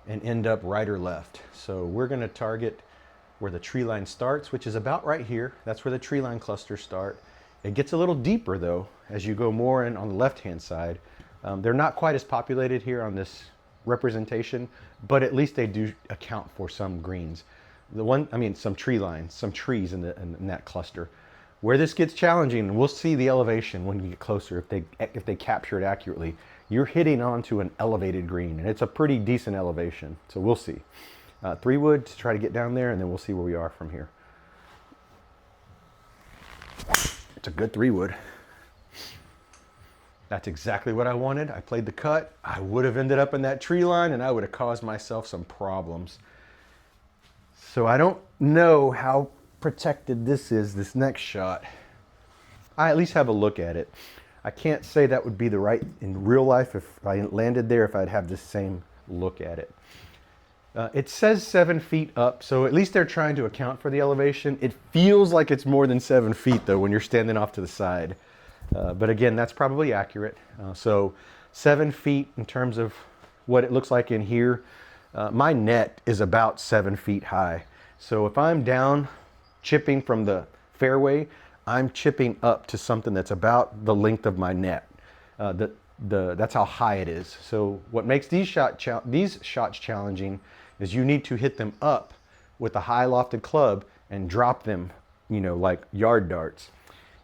and end up right or left. So we're going to target where the tree line starts, which is about right here. That's where the tree line clusters start. It gets a little deeper though as you go more in on the left-hand side. They're not quite as populated here on this representation, but at least they do account for some greens. Some tree lines, some trees in that cluster. Where this gets challenging, and we'll see the elevation when we get closer, if they capture it accurately, you're hitting onto an elevated green, and it's a pretty decent elevation. So we'll see. 3 wood to try to get down there, and then we'll see where we are from here. It's a good 3 wood. That's exactly what I wanted. I played the cut. I would have ended up in that tree line, and I would have caused myself some problems. So I don't know how protected this next shot. I at least have a look at it. I can't say that would be the right in real life if I landed there, if I'd have the same look at it. It says 7 feet up, so at least they're trying to account for the elevation. It feels like it's more than 7 feet though when you're standing off to the side. But again, that's probably accurate. So 7 feet in terms of what it looks like in here. My net is about 7 feet high. So if I'm down chipping from the fairway, I'm chipping up to something that's about the length of my net. That's how high it is. So what makes these shots challenging is you need to hit them up with a high lofted club and drop them, like yard darts.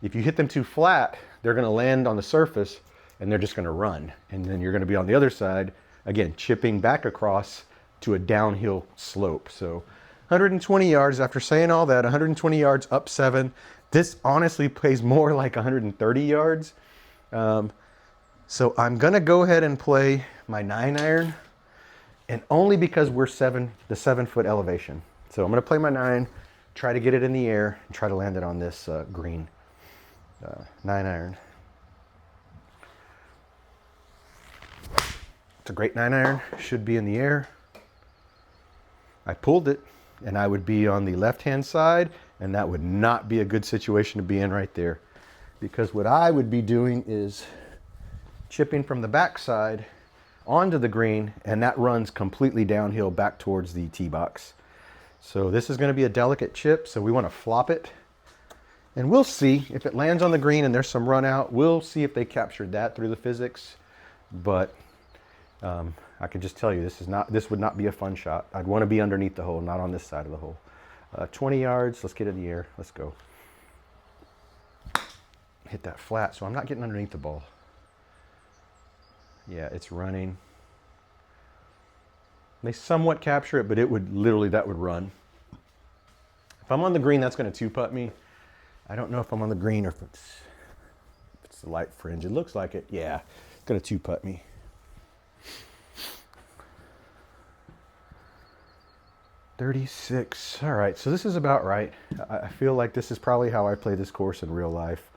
If you hit them too flat, they're going to land on the surface and they're just going to run. And then you're going to be on the other side, again, chipping back across to a downhill slope. So 120 yards, after saying all that, 120 yards up 7. This honestly plays more like 130 yards. So I'm going to go ahead and play my 9-iron, and only because we're the 7-foot elevation. So I'm going to play my 9, try to get it in the air, and try to land it on this green 9-iron. It's a great 9-iron, should be in the air. I pulled it, and I would be on the left-hand side, and that would not be a good situation to be in right there. Because what I would be doing is chipping from the backside onto the green, and that runs completely downhill back towards the tee box. So this is going to be a delicate chip, so we want to flop it. And we'll see if it lands on the green and there's some run out. We'll see if they captured that through the physics. But I can just tell you, this would not be a fun shot. I'd want to be underneath the hole, not on this side of the hole. 20 yards, let's get in the air, let's go. Hit that flat, so I'm not getting underneath the ball. Yeah, it's running. They somewhat capture it, but it would literally, that would run. If I'm on the green, that's going to 2-putt me. I don't know if I'm on the green or if it's the light fringe. It looks like it. Yeah, it's going to 2-putt me. .36. All right, so this is about right. I feel like this is probably how I play this course in real life.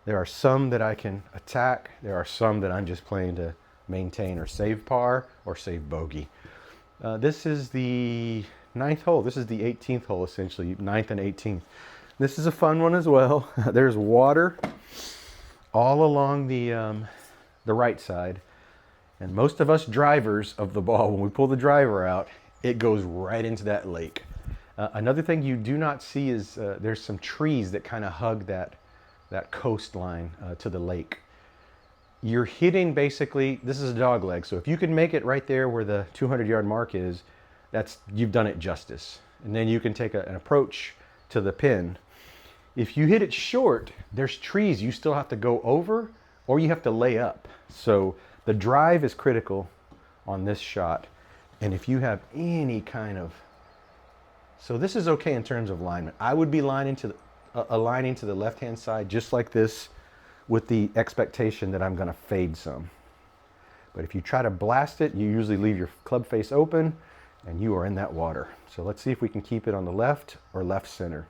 There are some that I can attack. There are some that I'm just playing to maintain or save par or save bogey. This is the 9th hole. This is the 18th hole, essentially, 9th and 18th. This is a fun one as well. There's water all along the right side. And most of us drivers of the ball, when we pull the driver out, it goes right into that lake. Another thing you do not see is there's some trees that kind of hug that coastline to the lake. You're hitting basically, this is a dog leg, so if you can make it right there where the 200-yard mark is, you've done it justice. And then you can take an approach to the pin. If you hit it short, there's trees you still have to go over, or you have to lay up. So the drive is critical on this shot. And if you have any kind of, so this is okay in terms of alignment. I would be aligning to the left-hand side just like this, with the expectation that I'm going to fade some. But if you try to blast it, you usually leave your club face open and you are in that water. So let's see if we can keep it on the left or left center.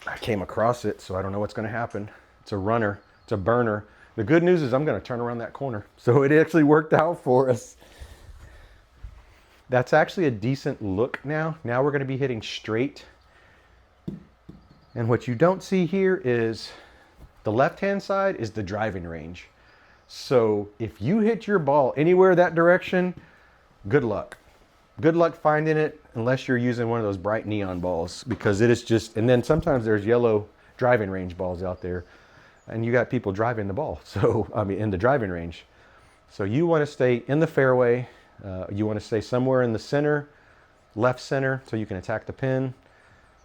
I came across it, so I don't know what's going to happen. It's a runner, it's a burner. The good news is I'm going to turn around that corner. So it actually worked out for us. That's actually a decent look now. Now we're going to be hitting straight. And what you don't see here is the left-hand side is the driving range. So if you hit your ball anywhere that direction, good luck. Good luck finding it unless you're using one of those bright neon balls, because it is just, and then sometimes there's yellow driving range balls out there and you got people driving the ball. So, I mean, in the driving range. So you want to stay in the fairway. You want to stay somewhere in the center, left center, so you can attack the pin.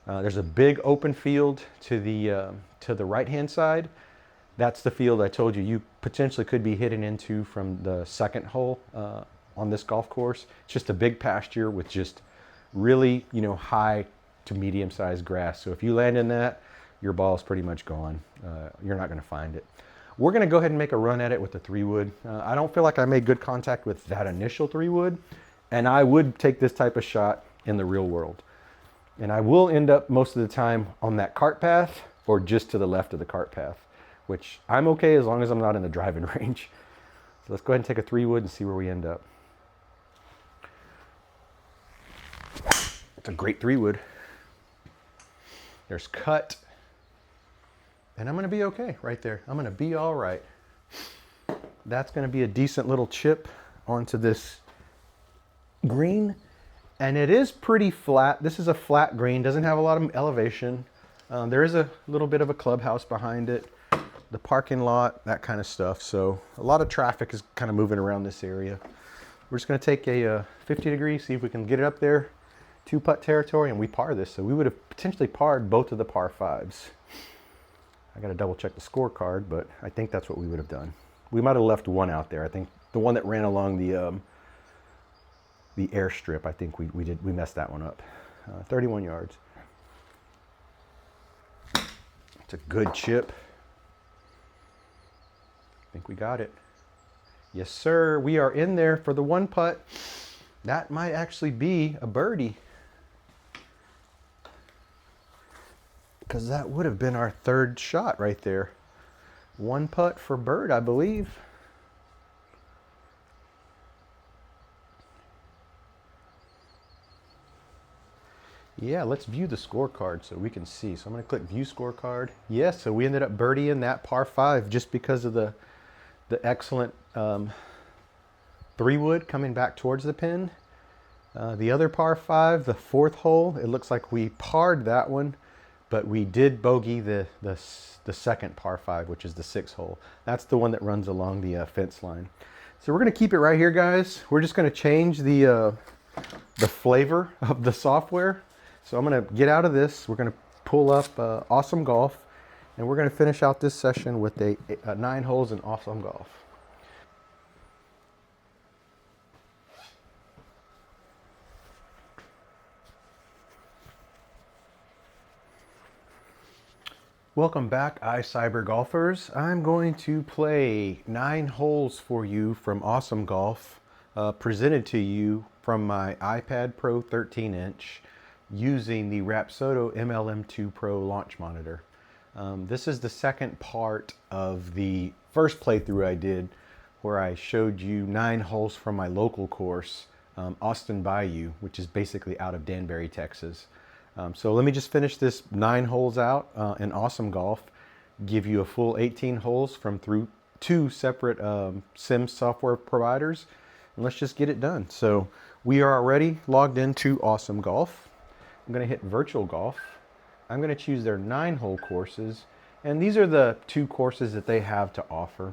There's a big open field to the right-hand side. That's the field I told you potentially could be hitting into from the 2nd hole on this golf course. It's just a big pasture with just really, high to medium-sized grass. So if you land in that, your ball is pretty much gone. You're not going to find it. We're going to go ahead and make a run at it with the 3-wood. I don't feel like I made good contact with that initial 3-wood, and I would take this type of shot in the real world. And I will end up most of the time on that cart path or just to the left of the cart path, which I'm okay as long as I'm not in the driving range. So let's go ahead and take a 3-wood and see where we end up. It's a great 3-wood. There's cut. And I'm going to be okay right there. I'm going to be all right. That's going to be a decent little chip onto this green. And it is pretty flat. This is a flat green, doesn't have a lot of elevation. There is a little bit of a clubhouse behind it, the parking lot, that kind of stuff. So a lot of traffic is kind of moving around this area. We're just going to take a 50 degree, see if we can get it up there, 2-putt territory, and we par this. So we would have potentially parred both of the par 5s. I got to double check the scorecard, but I think that's what we would have done. We might have left one out there. I think the one that ran along the airstrip, I think we messed that one up. 31 yards. It's a good chip. I think we got it. Yes, sir. We are in there for the one putt. That might actually be a birdie, because that would have been our third shot right there. One putt for bird, I believe. Yeah, let's view the scorecard so we can see. So I'm going to click view scorecard. Yes, so we ended up birdieing that par 5 just because of the excellent 3-wood coming back towards the pin. The other par 5, the 4th hole, it looks like we parred that one, but we did bogey the second par 5, which is the 6th hole. That's the one that runs along the fence line. So we're going to keep it right here, guys. We're just going to change the flavor of the software. So I'm going to get out of this. We're going to pull up Awesome Golf, and we're going to finish out this session with 9 holes in Awesome Golf. Welcome back, iCyber golfers. I'm going to play 9 holes for you from Awesome Golf, presented to you from my iPad Pro 13-inch using the Rapsodo MLM2Pro launch monitor. This is the second part of the first playthrough I did, where I showed you 9 holes from my local course, Austin Bayou, which is basically out of Danbury, Texas. So let me just finish this 9 holes out in Awesome Golf, give you a full 18 holes from through 2 separate sim software providers, and let's just get it done. So we are already logged into Awesome Golf. I'm going to hit Virtual Golf. I'm going to choose their 9-hole courses, and these are the 2 courses that they have to offer.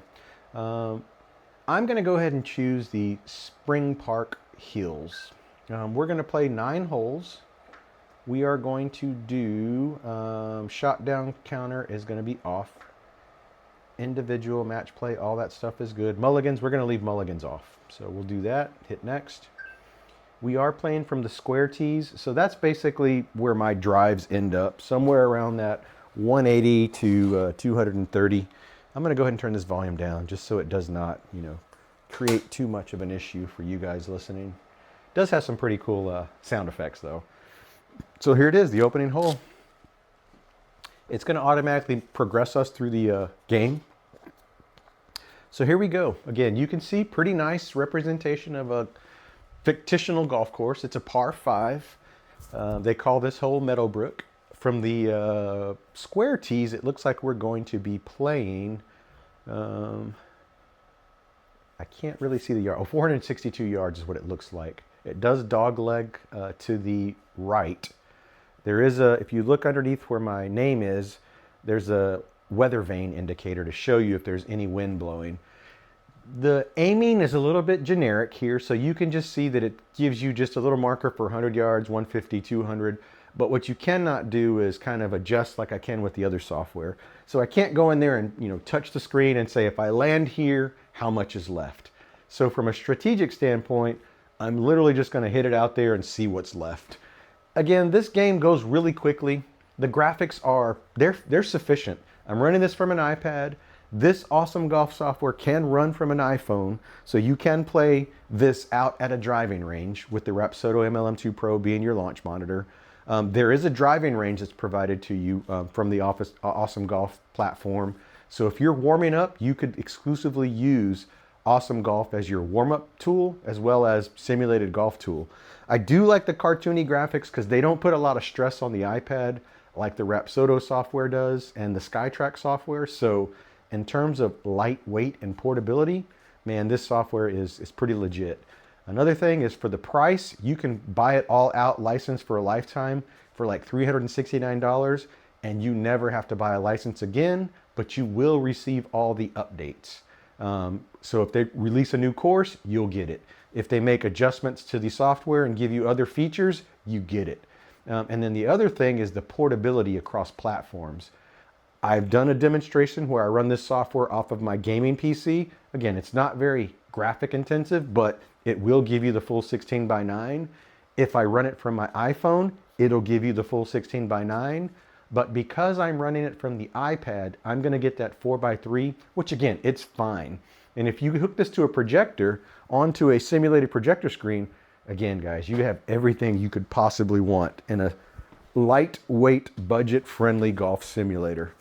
I'm going to go ahead and choose the Spring Park Hills. We're going to play 9 holes. We are going to do shot down counter is going to be off. Individual match play, all that stuff is good. Mulligans, we're going to leave mulligans off. So we'll do that. Hit next. We are playing from the square tees. So that's basically where my drives end up, somewhere around that 180 to 230. I'm going to go ahead and turn this volume down just so it does not, create too much of an issue for you guys listening. It does have some pretty cool sound effects though. So here it is, the opening hole. It's going to automatically progress us through the game. So here we go. Again, you can see pretty nice representation of a fictional golf course. It's a par 5. They call this hole Meadowbrook. From the square tees, it looks like we're going to be playing, I can't really see the yard. 462 yards is what it looks like. It does dogleg to the right. There is if you look underneath where my name is, there's a weather vane indicator to show you if there's any wind blowing. The aiming is a little bit generic here, so you can just see that it gives you just a little marker for 100 yards, 150, 200. But what you cannot do is kind of adjust like I can with the other software. So I can't go in there and touch the screen and say, if I land here, how much is left? So from a strategic standpoint, I'm literally just going to hit it out there and see what's left. Again, this game goes really quickly. The graphics are, they're sufficient. I'm running this from an iPad. This Awesome Golf software can run from an iPhone, so you can play this out at a driving range with the Rapsodo MLM2Pro being your launch monitor. There is a driving range that's provided to you from the Awesome Golf platform. So if you're warming up, you could exclusively use Awesome Golf as your warm-up tool as well as simulated golf tool. I do like the cartoony graphics because they don't put a lot of stress on the iPad like the Rapsodo software does and the SkyTrack software. So in terms of lightweight and portability, man, this software is pretty legit. Another thing is for the price, you can buy it all out licensed for a lifetime for like $369, and you never have to buy a license again, but you will receive all the updates. So if they release a new course, you'll get it. If they make adjustments to the software and give you other features, you get it. And then the other thing is the portability across platforms. I've done a demonstration where I run this software off of my gaming PC. Again, it's not very graphic intensive, but it will give you the full 16:9. If I run it from my iPhone, it'll give you the full 16:9. But because I'm running it from the iPad, I'm gonna get that 4:3, which again, it's fine. And if you hook this to a projector onto a simulated projector screen, again, guys, you have everything you could possibly want in a lightweight, budget-friendly golf simulator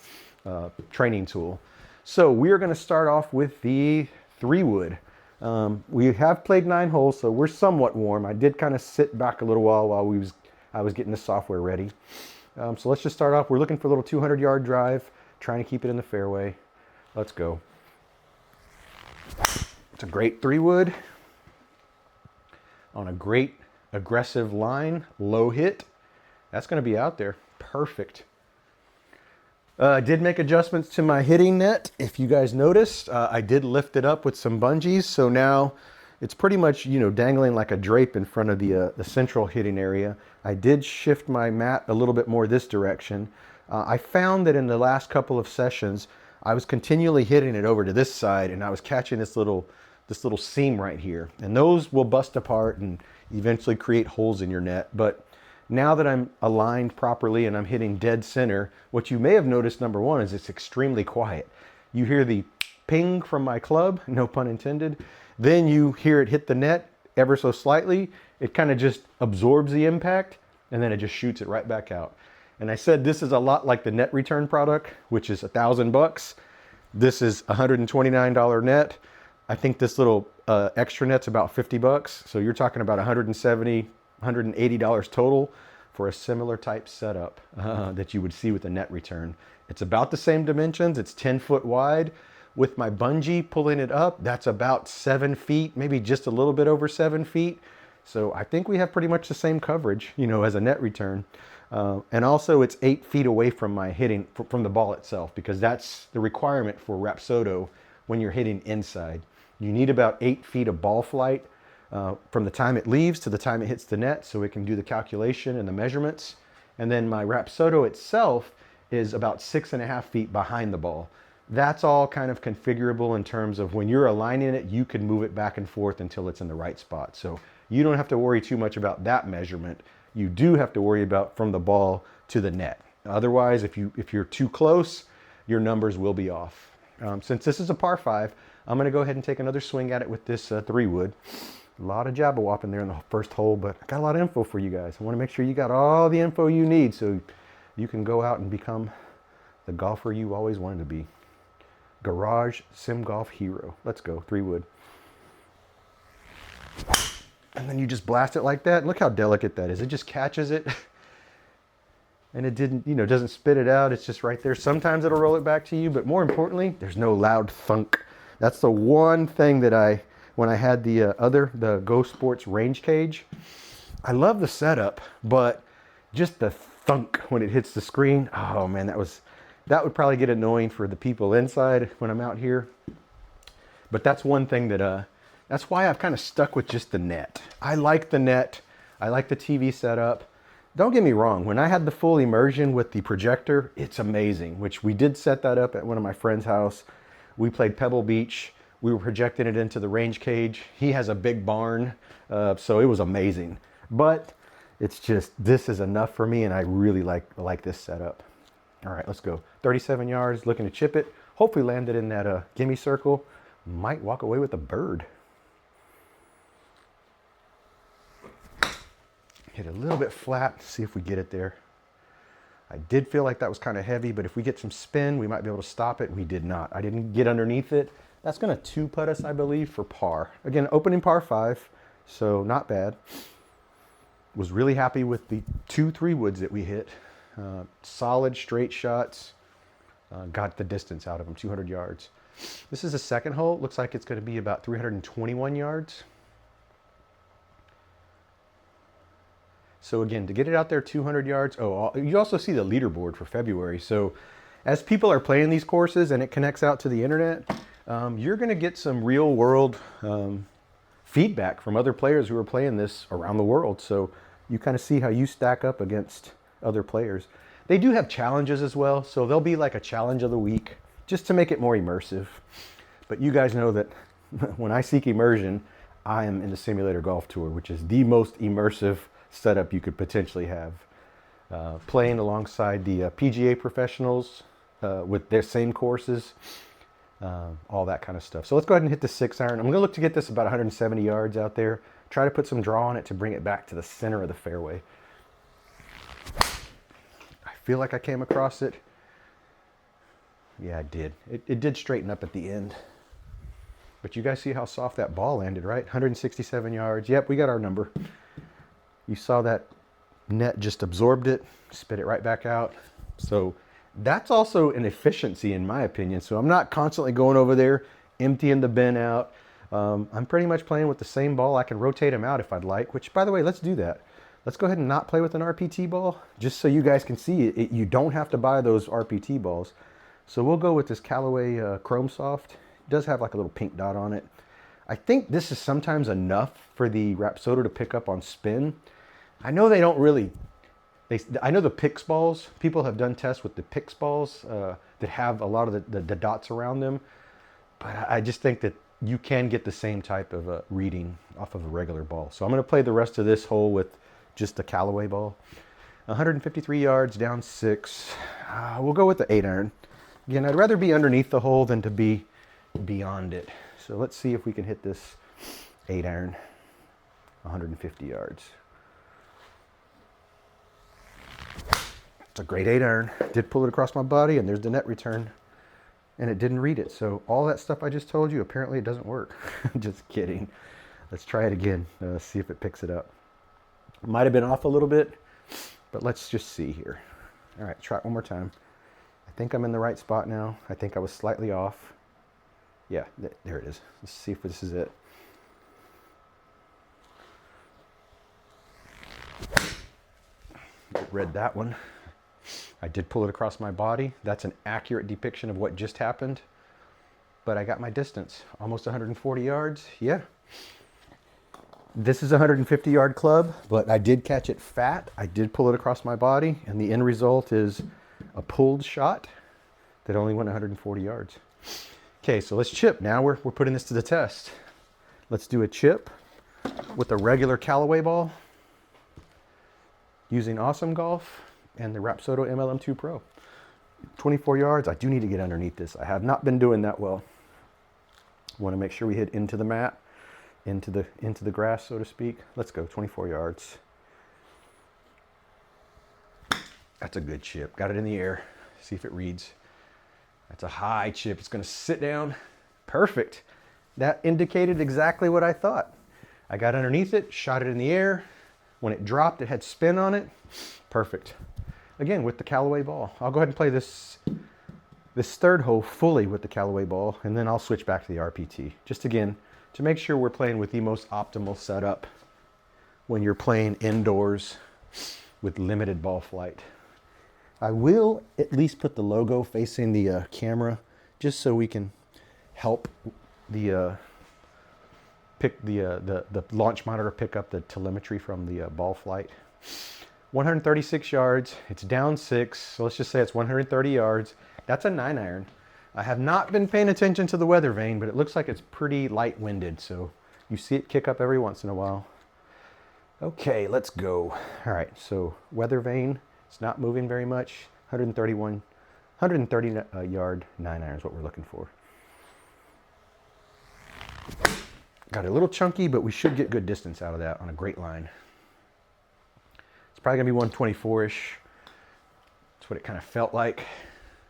training tool. So we are gonna start off with the 3-wood. We have played 9 holes, so we're somewhat warm. I did kind of sit back a little while I was getting the software ready. So let's just start off. We're looking for a little 200-yard drive, trying to keep it in the fairway. Let's go. It's a great 3-wood on a great aggressive line, low hit. That's going to be out there. Perfect. I did make adjustments to my hitting net. If you guys noticed, I did lift it up with some bungees. So now it's pretty much, dangling like a drape in front of the central hitting area. I did shift my mat a little bit more this direction. I found that in the last couple of sessions, I was continually hitting it over to this side, and I was catching this little seam right here. And those will bust apart and eventually create holes in your net. But now that I'm aligned properly and I'm hitting dead center, what you may have noticed, number one, is it's extremely quiet. You hear the ping from my club, no pun intended. Then you hear it hit the net ever so slightly. It kind of just absorbs the impact, and then it just shoots it right back out. And I said this is a lot like the net return product, which is $1,000. This is $129 net. I think this little extra net's about $50. So you're talking about $170, $180 total for a similar type setup that you would see with a net return. It's about the same dimensions. It's 10 foot wide. With my bungee pulling it up, that's about 7 feet, maybe just a little bit over 7 feet. So I think we have pretty much the same coverage, as a net return. And also it's 8 feet away from my hitting, from the ball itself, because that's the requirement for Rapsodo when you're hitting inside. You need about 8 feet of ball flight from the time it leaves to the time it hits the net, so it can do the calculation and the measurements. And then my Rapsodo itself is about 6.5 feet behind the ball. That's all kind of configurable in terms of when you're aligning it, you can move it back and forth until it's in the right spot. So you don't have to worry too much about that measurement. You do have to worry about from the ball to the net. Otherwise, if you're too close, your numbers will be off. Since this is a par 5, I'm going to go ahead and take another swing at it with this 3-wood. A lot of jabba-wopping there in the first hole, but I got a lot of info for you guys. I want to make sure you got all the info you need so you can go out and become the golfer you always wanted to be. Garage Sim Golf Hero. Let's go, 3-wood. And then you just blast it like that. Look how delicate that is. It just catches it. And it didn't, doesn't spit it out. It's just right there. Sometimes it'll roll it back to you, but more importantly, there's no loud thunk. That's the one thing that when I had the Go Sports range cage, I love the setup, but just the thunk when it hits the screen. Oh man, that would probably get annoying for the people inside when I'm out here. But that's one thing that's why I've kind of stuck with just the net. I like the net. I like the TV setup. Don't get me wrong. When I had the full immersion with the projector, it's amazing, which we did set that up at one of my friend's house. We played Pebble Beach. We were projecting it into the range cage. He has a big barn, so it was amazing. But it's just, this is enough for me, and I really like this setup. All right, let's go. 37 yards, looking to chip it. Hopefully land it in that gimme circle. Might walk away with a bird. Hit a little bit flat, see if we get it there. I did feel like that was kind of heavy, but if we get some spin, we might be able to stop it. We did not. I didn't get underneath it. That's going to 2-putt us, I believe, for par. Again, opening par 5, so not bad. Was really happy with the 2 3-woods that we hit. Solid straight shots. Got the distance out of them, 200 yards. This is the second hole. Looks like it's going to be about 321 yards. So again, to get it out there 200 yards. Oh, you also see the leaderboard for February. So as people are playing these courses and it connects out to the internet, you're going to get some real world feedback from other players who are playing this around the world. So you kind of see how you stack up against other players. They do have challenges as well, so there'll be like a challenge of the week just to make it more immersive. But you guys know that when I seek immersion, I am in the simulator golf tour, which is the most immersive setup you could potentially have. Playing alongside the PGA professionals with their same courses, all that kind of stuff. So let's go ahead and hit the 6-iron. I'm going to look to get this about 170 yards out there. Try to put some draw on it to bring it back to the center of the fairway. I feel like I came across it. Yeah, I did. It did straighten up at the end. But you guys see how soft that ball landed, right? 167 yards. Yep, we got our number. You saw that net just absorbed it, spit it right back out. So that's also an efficiency in my opinion. So I'm not constantly going over there, emptying the bin out. I'm pretty much playing with the same ball. I can rotate them out if I'd like, which by the way, let's do that. Let's go ahead and not play with an RPT ball, just so you guys can see it. You don't have to buy those RPT balls. So we'll go with this Callaway Chrome Soft. It does have like a little pink dot on it. I think this is sometimes enough for the Rapsodo to pick up on spin. I know they don't really, I know the Pix balls, people have done tests with the Pix balls that have a lot of the dots around them. But I just think that you can get the same type of reading off of a regular ball. So I'm going to play the rest of this hole with just the Callaway ball. 153 yards, down 6. We'll go with the 8-iron. Again, I'd rather be underneath the hole than to be beyond it. So let's see if we can hit this 8-iron, 150 yards. It's a great 8-iron. Did pull it across my body, and there's the net return. And it didn't read it. So all that stuff I just told you, apparently it doesn't work. Just kidding. Let's try it again. See if it picks it up. Might have been off a little bit, but let's just see here. All right, try it one more time. I think I'm in the right spot now. I think I was slightly off. Yeah, there it is. Let's see if this is it. Read that one. I did pull it across my body. That's an accurate depiction of what just happened. But I got my distance, almost 140 yards. Yeah. This is a 150-yard club, but I did catch it fat. I did pull it across my body, and the end result is a pulled shot that only went 140 yards. Okay, so let's chip. Now we're putting this to the test. Let's do a chip with a regular Callaway ball using Awesome Golf and the Rapsodo MLM2Pro. 24 yards. I do need to get underneath this. I have not been doing that well. Want to make sure we hit into the mat, into the grass, so to speak. Let's go, 24 yards. That's a good chip. Got it in the air. See if it reads. That's a high chip. It's going to sit down. Perfect. That indicated exactly what I thought. I got underneath it, shot it in the air. When it dropped, it had spin on it. Perfect. Again, with the Callaway ball. I'll go ahead and play this third hole fully with the Callaway ball, and then I'll switch back to the RPT. Just again, to make sure we're playing with the most optimal setup when you're playing indoors with limited ball flight. I will at least put the logo facing the camera, just so we can help the launch monitor pick up the telemetry from the ball flight. 136 yards, it's down 6, so let's just say it's 130 yards. That's a 9-iron. I have not been paying attention to the weather vane, but it looks like it's pretty light winded, so you see it kick up every once in a while. Okay, let's go. All right, so weather vane, it's not moving very much. 130 yard 9-iron is what we're looking for. Got it a little chunky, but we should get good distance out of that on a great line. It's probably gonna be 124-ish. That's what it kind of felt like.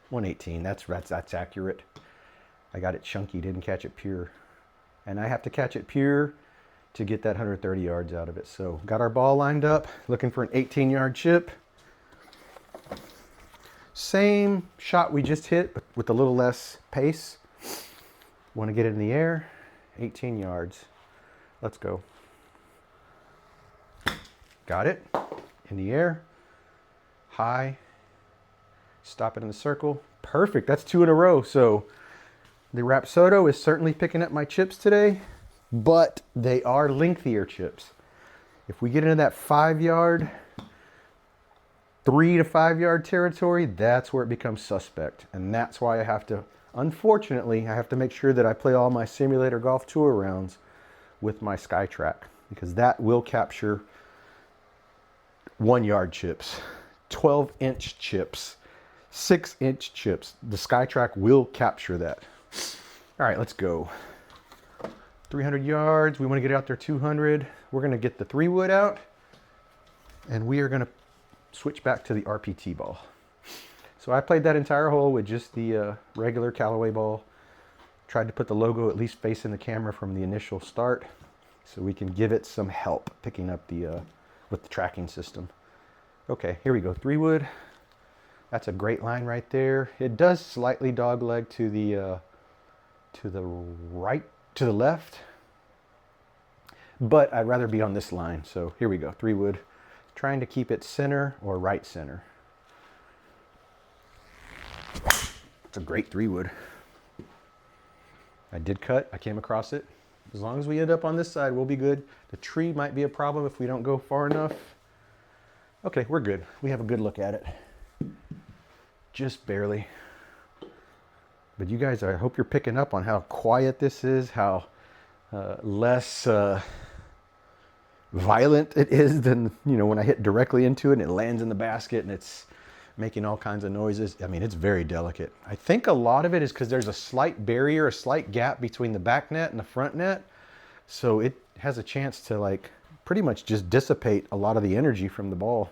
118, that's accurate. I got it chunky, didn't catch it pure. And I have to catch it pure to get that 130 yards out of it. So got our ball lined up, looking for an 18-yard chip. Same shot we just hit, but with a little less pace. Want to get it in the air, 18 yards. Let's go. Got it, in the air, high. Stop it in the circle. Perfect. That's 2 in a row. So the Rapsodo is certainly picking up my chips today, but they are lengthier chips. If we get into that 5-yard, 3 to 5 yard territory, that's where it becomes suspect. And that's why I have to, unfortunately, I have to make sure that I play all my simulator golf tour rounds with my SkyTrack, because that will capture 1 yard chips, 12-inch chips, 6-inch chips. The SkyTrack will capture that. All right, let's go. 300 yards. We want to get out there 200. We're going to get the 3-wood out, and we are going to switch back to the RPT ball. So I played that entire hole with just the regular Callaway ball. Tried to put the logo at least facing the camera from the initial start, so we can give it some help picking up the with the tracking system. Okay, here we go. 3-wood. That's a great line right there. It does slightly dogleg to the right, to the left, but I'd rather be on this line. So here we go. 3-wood. Trying to keep it center or right center. It's a great 3-wood. I did cut. I came across it. As long as we end up on this side, we'll be good. The tree might be a problem if we don't go far enough. Okay, we're good. We have a good look at it. Just barely. But you guys, I hope you're picking up on how quiet this is, how less violent it is than, when I hit directly into it and it lands in the basket and it's making all kinds of noises. I mean, it's very delicate. I think a lot of it is because there's a slight barrier, a slight gap between the back net and the front net. So it has a chance to like pretty much just dissipate a lot of the energy from the ball.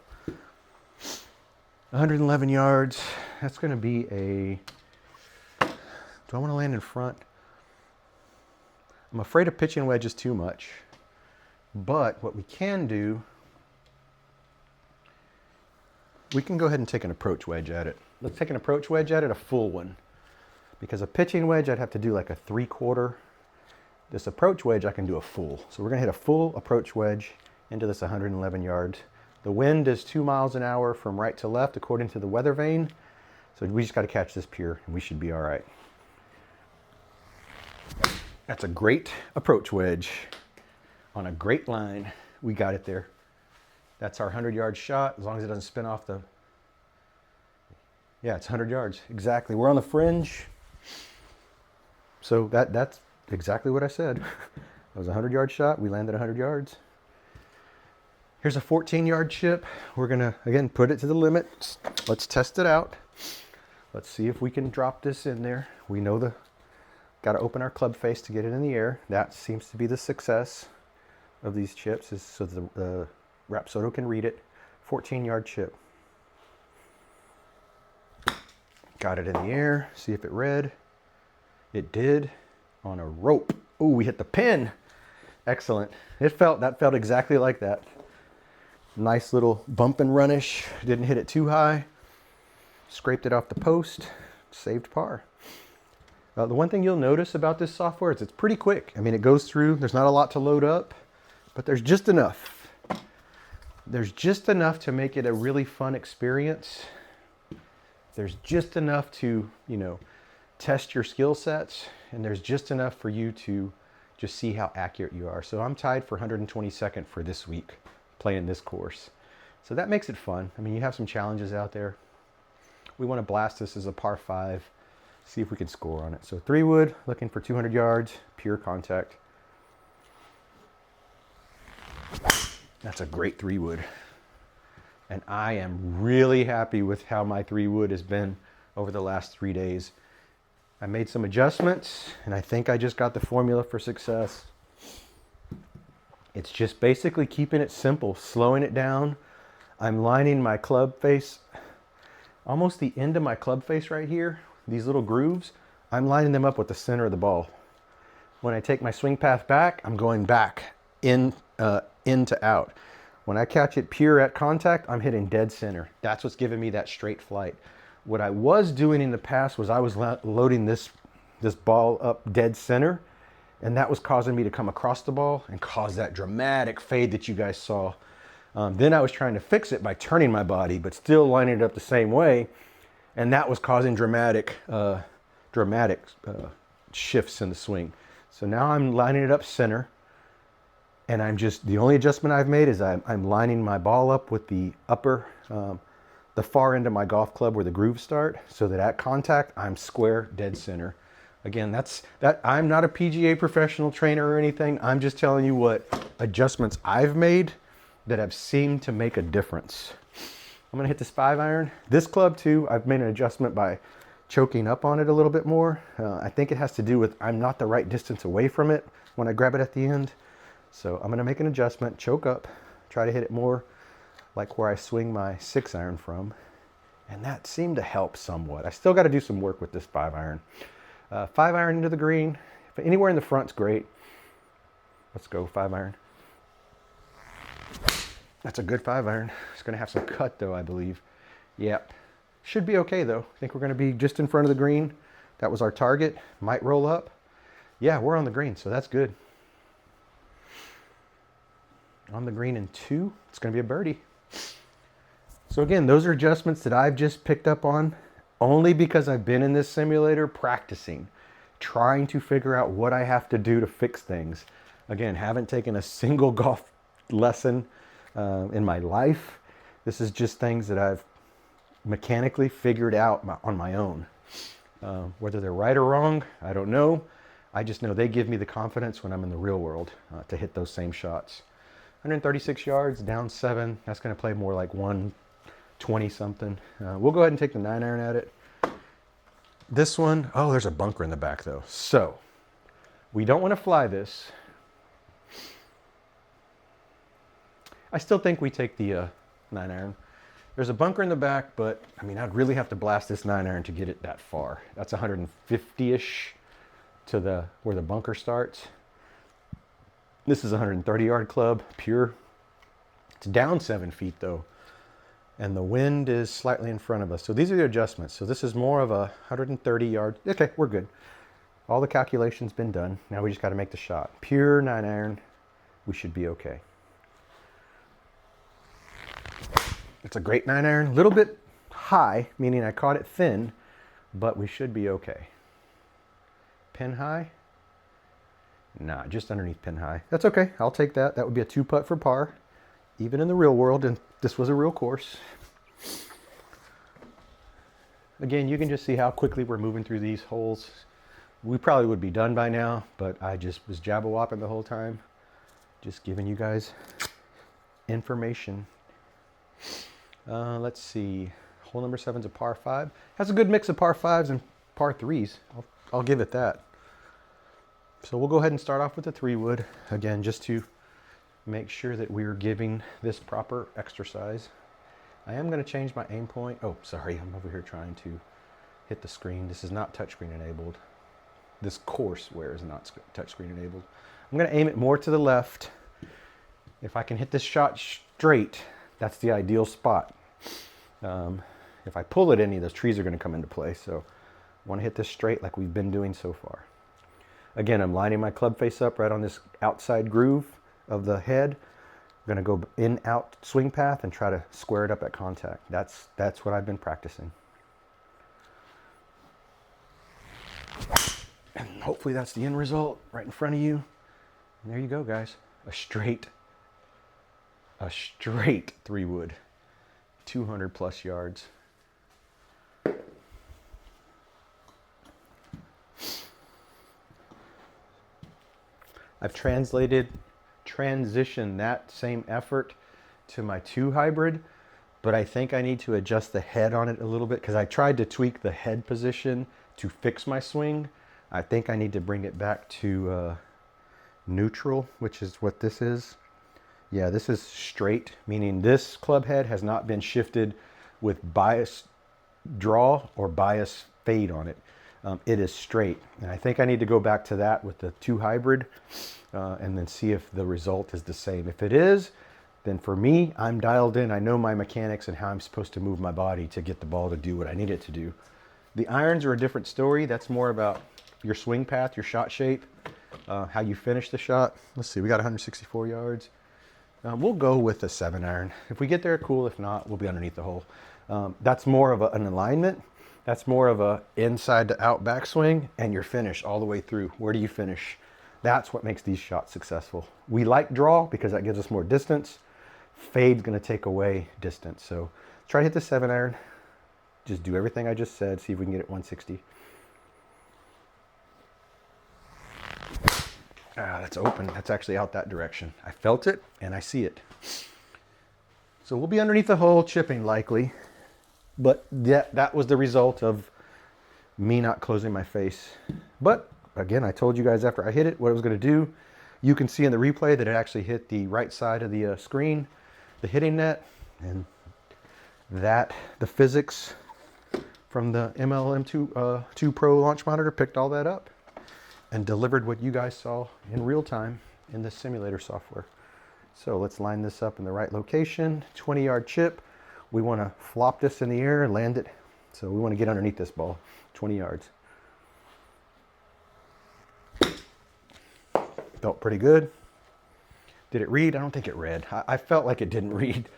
111 yards. That's going to be a... Do I want to land in front? I'm afraid of pitching wedges too much. But what we can do, we can go ahead and take an approach wedge at it. Let's take an approach wedge at it, a full one. Because a pitching wedge, I'd have to do like a 3/4. This approach wedge, I can do a full. So we're going to hit a full approach wedge into this 111 yards. The wind is 2 miles an hour from right to left, according to the weather vane. So we just got to catch this pure, and we should be all right. That's a great approach wedge on a great line. We got it there. That's our 100-yard shot, as long as it doesn't spin off the... Yeah, it's 100 yards. Exactly. We're on the fringe. So that's exactly what I said. That was a 100-yard shot. We landed 100 yards. Here's a 14-yard chip. We're going to, again, put it to the limit. Let's test it out. Let's see if we can drop this in there. We know got to open our club face to get it in the air. That seems to be the success of these chips, is so the Rapsodo can read it. 14-yard chip. Got it in the air. See if it read. It did on a rope. Oh, we hit the pin. Excellent. That felt exactly like that. Nice little bump and runish. Didn't hit it too high. Scraped it off the post. Saved par. The one thing you'll notice about this software is it's pretty quick. I mean, it goes through. There's not a lot to load up, but there's just enough. There's just enough to make it a really fun experience. There's just enough to, test your skill sets, and there's just enough for you to just see how accurate you are. So I'm tied for 122nd for this week playing this course. So that makes it fun. I mean, you have some challenges out there. We want to blast this as a par 5, see if we can score on it. So 3-wood, looking for 200 yards, pure contact. That's a great 3-wood. And I am really happy with how my 3-wood has been over the last 3 days. I made some adjustments, and I think I just got the formula for success. It's just basically keeping it simple, slowing it down. I'm lining my club face, almost the end of my club face right here, these little grooves, I'm lining them up with the center of the ball. When I take my swing path back, I'm going back in to out. When I catch it pure at contact, I'm hitting dead center. That's what's giving me that straight flight. What I was doing in the past was I was loading this ball up dead center, and that was causing me to come across the ball and cause that dramatic fade that you guys saw. Then I was trying to fix it by turning my body, but still lining it up the same way, and that was causing dramatic shifts in the swing. So now I'm lining it up center, and the only adjustment I've made is I'm lining my ball up with the upper the far end of my golf club where the grooves start, so that at contact, I'm square dead center. Again, I'm not a PGA professional trainer or anything. I'm just telling you what adjustments I've made that have seemed to make a difference. I'm gonna hit this 5-iron. This club too, I've made an adjustment by choking up on it a little bit more. I think it has to do with I'm not the right distance away from it when I grab it at the end. So I'm gonna make an adjustment, choke up, try to hit it more like where I swing my 6-iron from. And that seemed to help somewhat. I still gotta do some work with this 5-iron. 5-iron into the green. If anywhere in the front's great. Let's go 5-iron. That's a good 5-iron. It's gonna have some cut though, I believe. Yep. Should be okay though. I think we're gonna be just in front of the green. That was our target. Might roll up. Yeah, we're on the green, so that's good. On the green in 2, it's gonna be a birdie. So again, those are adjustments that I've just picked up on only because I've been in this simulator practicing, trying to figure out what I have to do to fix things. Again, haven't taken a single golf lesson in my life. This is just things that I've mechanically figured out on my own. Whether they're right or wrong, I don't know. I just know they give me the confidence when I'm in the real world to hit those same shots. 136 yards, down 7. That's going to play more like 120 something. We'll go ahead and take the 9-iron at it. This one, oh, there's a bunker in the back though. So we don't want to fly this. I still think we take the 9-iron. There's a bunker in the back, but I mean, I'd really have to blast this 9-iron to get it that far. That's 150-ish to where the bunker starts. This is a 130-yard club, pure. It's down 7 feet though, and the wind is slightly in front of us. So these are the adjustments. So this is more of a 130-yard. Okay, we're good. All the calculations been done. Now we just got to make the shot. Pure 9-iron. We should be okay. It's a great 9-iron. A little bit high, meaning I caught it thin, but we should be okay. Pin high? Nah, just underneath pin high. That's okay. I'll take that. That would be a 2-putt for par, even in the real world, and this was a real course. Again, you can just see how quickly we're moving through these holes. We probably would be done by now, but I just was jabba-wopping the whole time. Just giving you guys information. Let's see. Hole number 7's a par 5. Has a good mix of par 5s and par 3s. I'll give it that. So we'll go ahead and start off with the 3-wood. Again, just to make sure that we're giving this proper exercise. I am going to change my aim point. Oh, sorry, I'm over here trying to hit the screen. This is not touchscreen enabled. This courseware is not touchscreen enabled. I'm going to aim it more to the left. If I can hit this shot straight, that's the ideal spot. If I pull it any, those trees are going to come into play. So I want to hit this straight like we've been doing so far. Again, I'm lining my club face up right on this outside groove of the head. I'm going to go in, out, swing path and try to square it up at contact. That's what I've been practicing. And hopefully that's the end result right in front of you. And there you go, guys. A straight 3-wood, 200 plus yards. I've transitioned that same effort to my 2 hybrid, but I think I need to adjust the head on it a little bit because I tried to tweak the head position to fix my swing. I think I need to bring it back to neutral, which is what this is. Yeah, this is straight, meaning this club head has not been shifted with bias draw or bias fade on it. It is straight, and I think I need to go back to that with the 2 hybrid and then see if the result is the same. If it is, then for me, I'm dialed in. I know my mechanics and how I'm supposed to move my body to get the ball to do what I need it to do. The irons are a different story. That's more about your swing path, your shot shape, how you finish the shot. Let's see, we got 164 yards. We'll go with a 7-iron. If we get there, cool. If not, we'll be underneath the hole. That's more of an alignment. That's more of a inside to out backswing, and you're finished all the way through. Where do you finish? That's what makes these shots successful. We like draw because that gives us more distance. Fade's going to take away distance. So Try to hit the 7-iron. Just do everything I just said. See if we can get it 160. Ah, that's open. That's actually out that direction. I felt it and I see it. So we'll be underneath the hole chipping likely. But that was the result of me not closing my face. But again, I told you guys after I hit it what it was going to do. You can see in the replay that it actually hit the right side of the screen, the hitting net, and that the physics from the MLM2Pro launch monitor picked all that up and delivered what you guys saw in real time in the simulator software. So let's line this up in the right location. 20-yard chip. We want to flop this in the air and land it. So we want to get underneath this ball, 20 yards. Felt pretty good. Did it read? I don't think it read. I felt like it didn't read.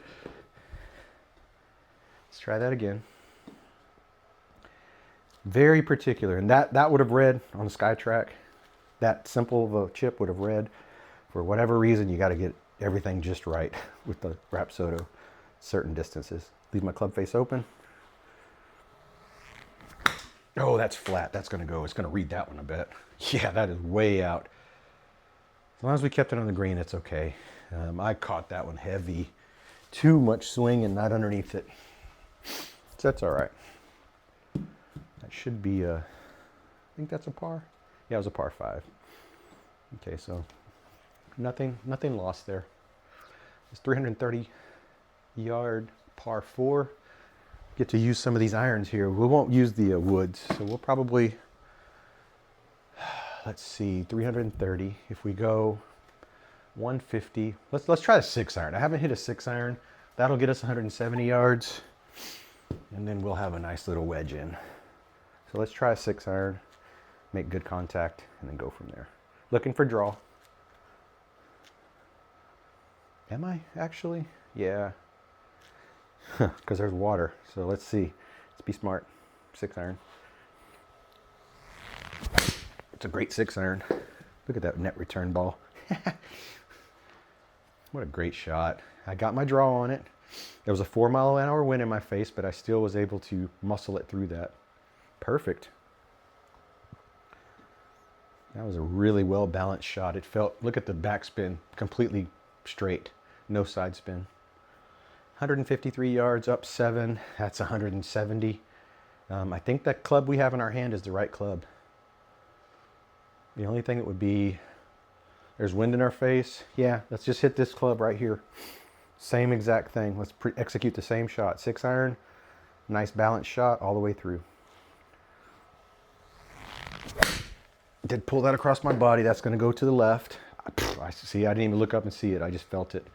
Let's try that again. Very particular. And that would have read on the SkyTrack. That simple of a chip would have read. For whatever reason, you got to get everything just right with the Rapsodo. Certain distances. Leave my club face open. Oh, that's flat. That's going to go. It's going to read that one, I bet. Yeah, that is way out. As long as we kept it on the green, it's okay. I caught that one heavy. Too much swing and not underneath it. So that's all right. That should be I think that's a par. Yeah, it was a par 5. Okay, so nothing lost there. It's 330-yard par 4. Get to use some of these irons here. We won't use the woods, so we'll probably, let's see, 330. If we go 150, let's try a 6-iron. I haven't hit a 6-iron. That'll get us 170 yards, and then we'll have a nice little wedge in. So let's try a 6-iron, make good contact, and then go from there. Looking for draw. Am I actually? Yeah. Because there's water. So let's see. Let's be smart. 6-iron. It's a great 6-iron. Look at that net return ball. What a great shot. I got my draw on it. There was a 4-mile-an-hour wind in my face, but I still was able to muscle it through that. Perfect. That was a really well-balanced shot. It felt, look at the backspin, completely straight. No side spin. 153 yards, up 7. That's 170. I think that club we have in our hand is the right club. The only thing that would be, there's wind in our face. Yeah, let's just hit this club right here. Same exact thing. Let's execute the same shot. 6-iron, nice balanced shot all the way through. Did pull that across my body. That's going to go to the left. I see. I didn't even look up and see it. I just felt it.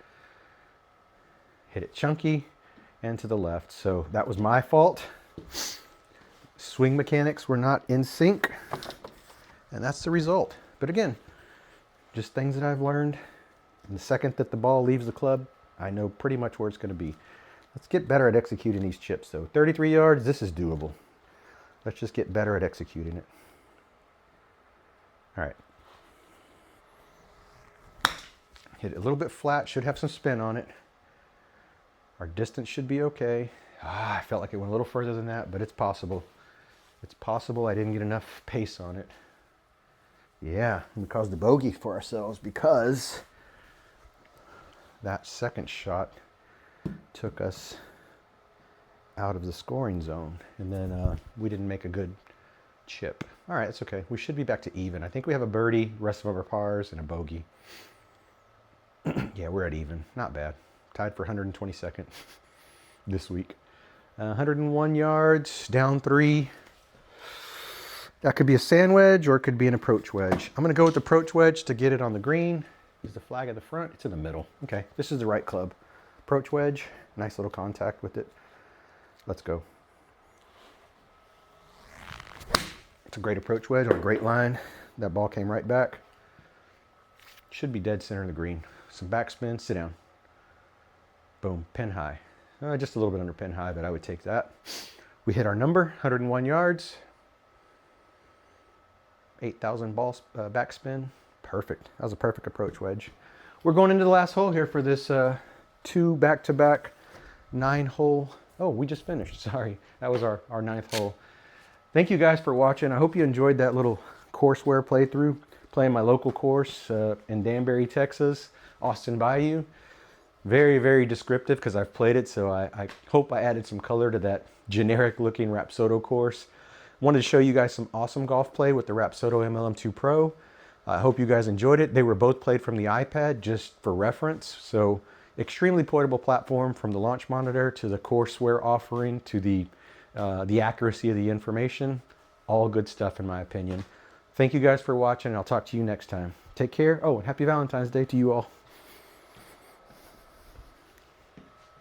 Hit it chunky and to the left. So that was my fault. Swing mechanics were not in sync. And that's the result. But again, just things that I've learned. And the second that the ball leaves the club, I know pretty much where it's going to be. Let's get better at executing these chips. So 33 yards, this is doable. Let's just get better at executing it. All right. Hit it a little bit flat, should have some spin on it. Our distance should be okay. I felt like it went a little further than that, but it's possible. It's possible I didn't get enough pace on it. Yeah, we caused a bogey for ourselves because that second shot took us out of the scoring zone, and then we didn't make a good chip. All right, it's okay. We should be back to even. I think we have a birdie, rest of our pars, and a bogey. Yeah, we're at even. Not bad. Tied for 122nd this week. 101 yards, down 3. That could be a sand wedge or it could be an approach wedge. I'm going to go with the approach wedge to get it on the green. Is the flag at the front? It's in the middle. Okay, this is the right club. Approach wedge, nice little contact with it. Let's go. It's a great approach wedge on a great line. That ball came right back. Should be dead center of the green. Some backspin, sit down. Boom, pin high. Just a little bit under pin high, but I would take that. We hit our number, 101 yards. 8,000 ball backspin. Perfect. That was a perfect approach wedge. We're going into the last hole here for this 2 back-to-back 9-hole Oh, we just finished. Sorry. That was our 9th hole. Thank you guys for watching. I hope you enjoyed that little courseware playthrough. Playing my local course in Danbury, Texas, Austin Bayou. Very, very descriptive because I've played it, so I hope I added some color to that generic looking Rapsodo course. Wanted to show you guys some awesome golf play with the Rapsodo MLM2 Pro. I hope you guys enjoyed it. They were both played from the iPad just for reference. So extremely portable platform, from the launch monitor to the courseware offering to the accuracy of the information. All good stuff in my opinion. Thank you guys for watching. I'll talk to you next time. Take care. Oh, and happy Valentine's Day to you all.